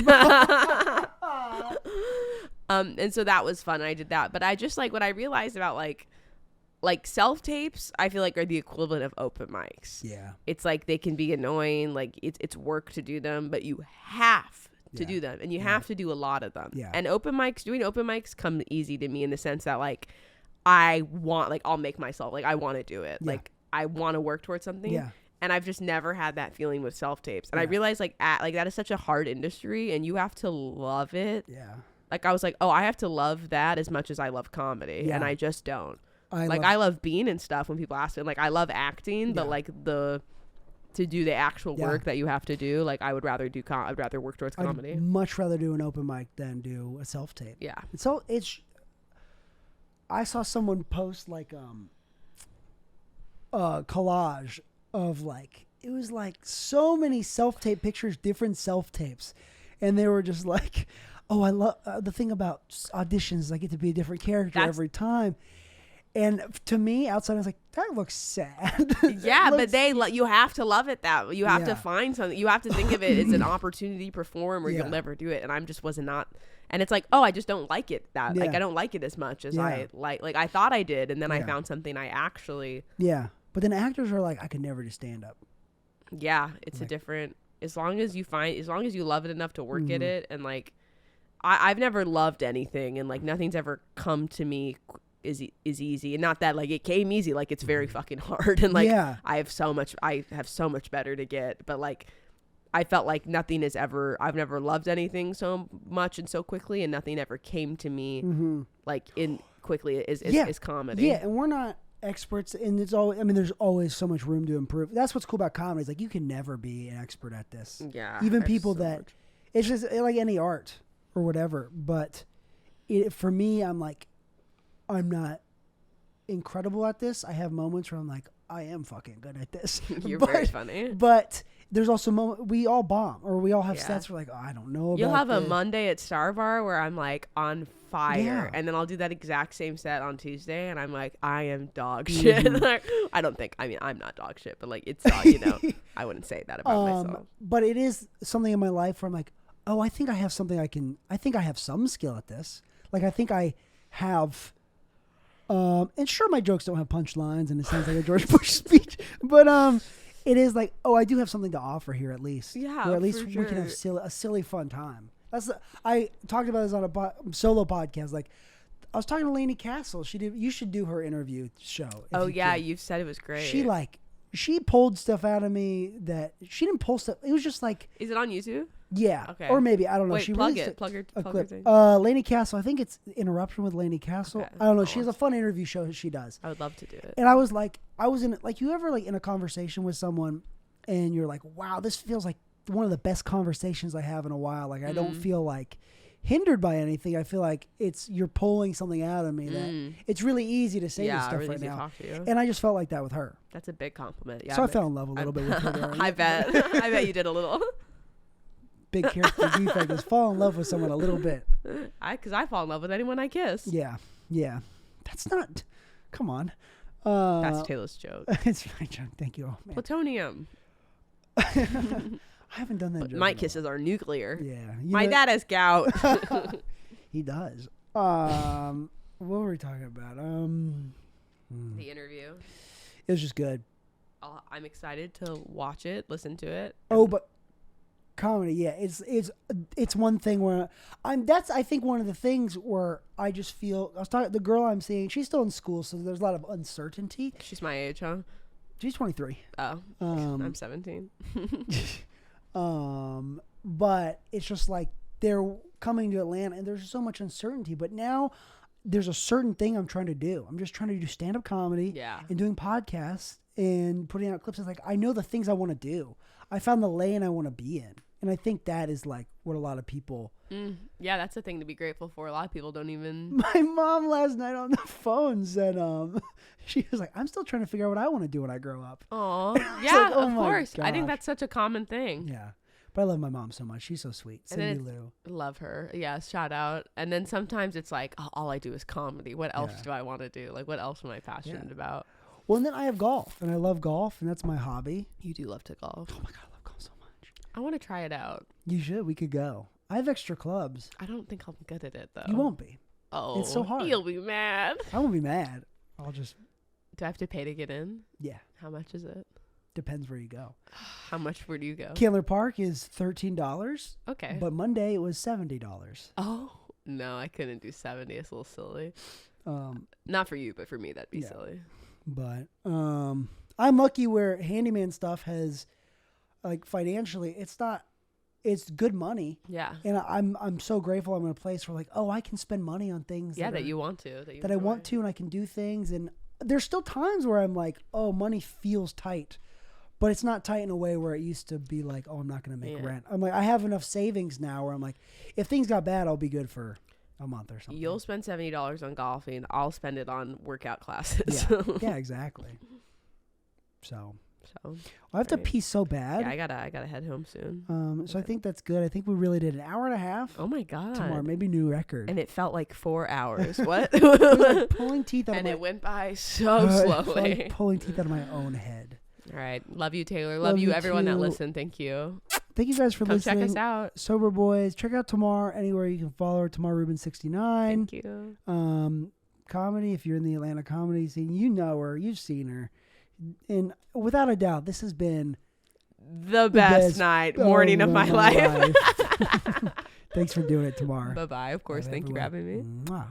And so that was fun. I did that. But I just, like, what I realized about, like self-tapes, I feel like, are the equivalent of open mics. Yeah. It's like, they can be annoying. Like, it's work to do them, but you have to do them, and you have to do a lot of them. Yeah. And doing open mics come easy to me in the sense that, like, I want, like, I'll make myself, like, I want to do it. Yeah. Like, I want to work towards something. Yeah. And I've just never had that feeling with self-tapes. And I realized, like, that is such a hard industry, and you have to love it. Yeah. Like, I was like, oh, I have to love that as much as I love comedy. Yeah. And I just don't. I love being in stuff when people ask me. Like, I love acting, but, like, to do the actual work that you have to do, like, I would rather I'd rather work towards comedy. I'd much rather do an open mic than do a self-tape. Yeah. So I saw someone post, like, a collage of, like, it was like so many self-tape pictures, different self-tapes, and they were just like, oh, I love the thing about auditions, I get to be a different character every time. And to me, outside, I was like, that looks sad. Yeah, but you have to love it that you have to find something. You have to think of it as an opportunity to perform, or you'll never do it. And I just not. And it's like, oh, I just don't like it like, I don't like it as much as I like I thought I did. And then I found something I actually. Yeah. But then actors are like, I could never do stand up. Yeah. It's a different, as long as you love it enough to work at it. And, like, I've never loved anything, and, like, nothing's ever come to me is easy, and not that, like, it came easy, like, it's very fucking hard, and, like, I have so much better to get, but, like, I felt like I've never loved anything so much and so quickly, and nothing ever came to me like in quickly is comedy. Yeah, and we're not experts, and there's always so much room to improve. That's what's cool about comedy, is like, you can never be an expert at this. Yeah, even people it's just like any art or whatever, but for me, I'm like, I'm not incredible at this. I have moments where I'm like, I am fucking good at this. You're very funny. But there's also moments we all bomb, or we all have sets where like, oh, I don't know. You'll have this. a Monday at Star Bar where I'm like on fire, Yeah. and then I'll do that exact same set on Tuesday, and I'm like, I am dog shit. Like, I'm not dog shit, but like it's not, I wouldn't say that about myself. But it is something in my life where I'm like, oh, I think I have something I think I have some skill at this. Like I think I have. And sure, my jokes don't have punchlines, and it sounds like a George Bush speech, but it is like, oh, I do have something to offer here at least. Yeah, or at least for we can have a silly, fun time. I talked about this on a solo podcast. Like, I was talking to Lainey Castle. You should do her interview show. Oh yeah, you've said it was great. She pulled stuff out of me that she didn't pull stuff. It was just like, is it on YouTube? Yeah. Okay. Or maybe, I don't know. Wait, She plug released it. Plug your clip. thing. Lainey Castle. I think it's Interruption with Lainey Castle. Okay. I don't know. She has a fun interview show that she does. I would love to do it. And I was in like, you ever like in a conversation with someone and you're like, wow, this feels like one of the best conversations I have in a while. Like I don't feel like hindered by anything. I feel like you're pulling something out of me that it's really easy to say this stuff really right easy to now. talk to you. And I just felt like that with her. That's a big compliment. Yeah. So I fell in love a little bit with her. There. I bet. I bet you did a little. Big character defect is fall in love with someone a little bit. Because I fall in love with anyone I kiss. Yeah. That's not. Come on. That's Taylor's joke. It's my joke. Thank you. Oh, man. Plutonium. I haven't done that joke. My kisses are nuclear. Yeah. My dad has gout. He does. What were we talking about? The interview. It was just good. I'm excited to watch it, listen to it. Oh, but comedy, yeah, it's one thing where that's I think one of the things where I just feel I was talking the girl I'm seeing, she's still in school, so there's a lot of uncertainty. She's my age, huh? She's 23. Oh, I'm 17. But it's just like they're coming to Atlanta and there's so much uncertainty, but now there's a certain thing I'm trying to do. I'm just trying to do stand-up comedy and doing podcasts and putting out clips. It's like I know the things I want to do. I found the lane I want to be in. And I think that is like what a lot of people... Yeah, that's a thing to be grateful for. A lot of people don't even... My mom last night on the phone said, she was like, I'm still trying to figure out what I want to do when I grow up. Oh, yeah, like, oh of course. gosh. I think that's such a common thing. Yeah. But I love my mom so much. She's so sweet. Cindy Lou. Love her. Yeah, shout out. And then sometimes it's like, oh, all I do is comedy. What else do I want to do? Like, what else am I passionate about? Well, and then I have golf. And I love golf. And that's my hobby. You do love to golf. Oh, my God. I love golf so much. I want to try it out. You should. We could go. I have extra clubs. I don't think I'll be good at it, though. You won't be. Oh. It's so hard. You'll be mad. I won't be mad. I'll just... Do I have to pay to get in? Yeah. How much is it? Depends where you go. How much where do you go? Candler Park is $13. Okay. But Monday it was $70. Oh, no, I couldn't do 70. It's a little silly. Not for you, but for me, that'd be silly. But I'm lucky where handyman stuff has, like, financially, it's good money. Yeah. And I'm so grateful I'm in a place where, like, oh, I can spend money on things. That you want to. That I want to, and I can do things. And there's still times where I'm like, oh, money feels tight. But it's not tight in a way where it used to be like, oh, I'm not going to make rent. I'm like, I have enough savings now where I'm like, if things got bad, I'll be good for a month or something. You'll spend $70 on golfing. I'll spend it on workout classes. Yeah, exactly. So I have to pee so bad. Yeah, I gotta head home soon. So I think that's good. I think we really did an hour and a half. Oh my God. Tomorrow, maybe new record. And it felt like 4 hours. What? It was like pulling teeth out and of it went by so slowly. Like pulling teeth out of my own head. All right. Love you, Taylor. Love you, everyone that listened. Thank you. Thank you guys for listening. Check us out. Sober Boys. Check out Tamar anywhere you can follow her. Tamar Rubin 69. Thank you. Comedy. If you're in the Atlanta comedy scene, you know her. You've seen her. And without a doubt, this has been the best morning of my life. Thanks for doing it, Tamar. Bye-bye. Of course. Thank you for having me. Mwah.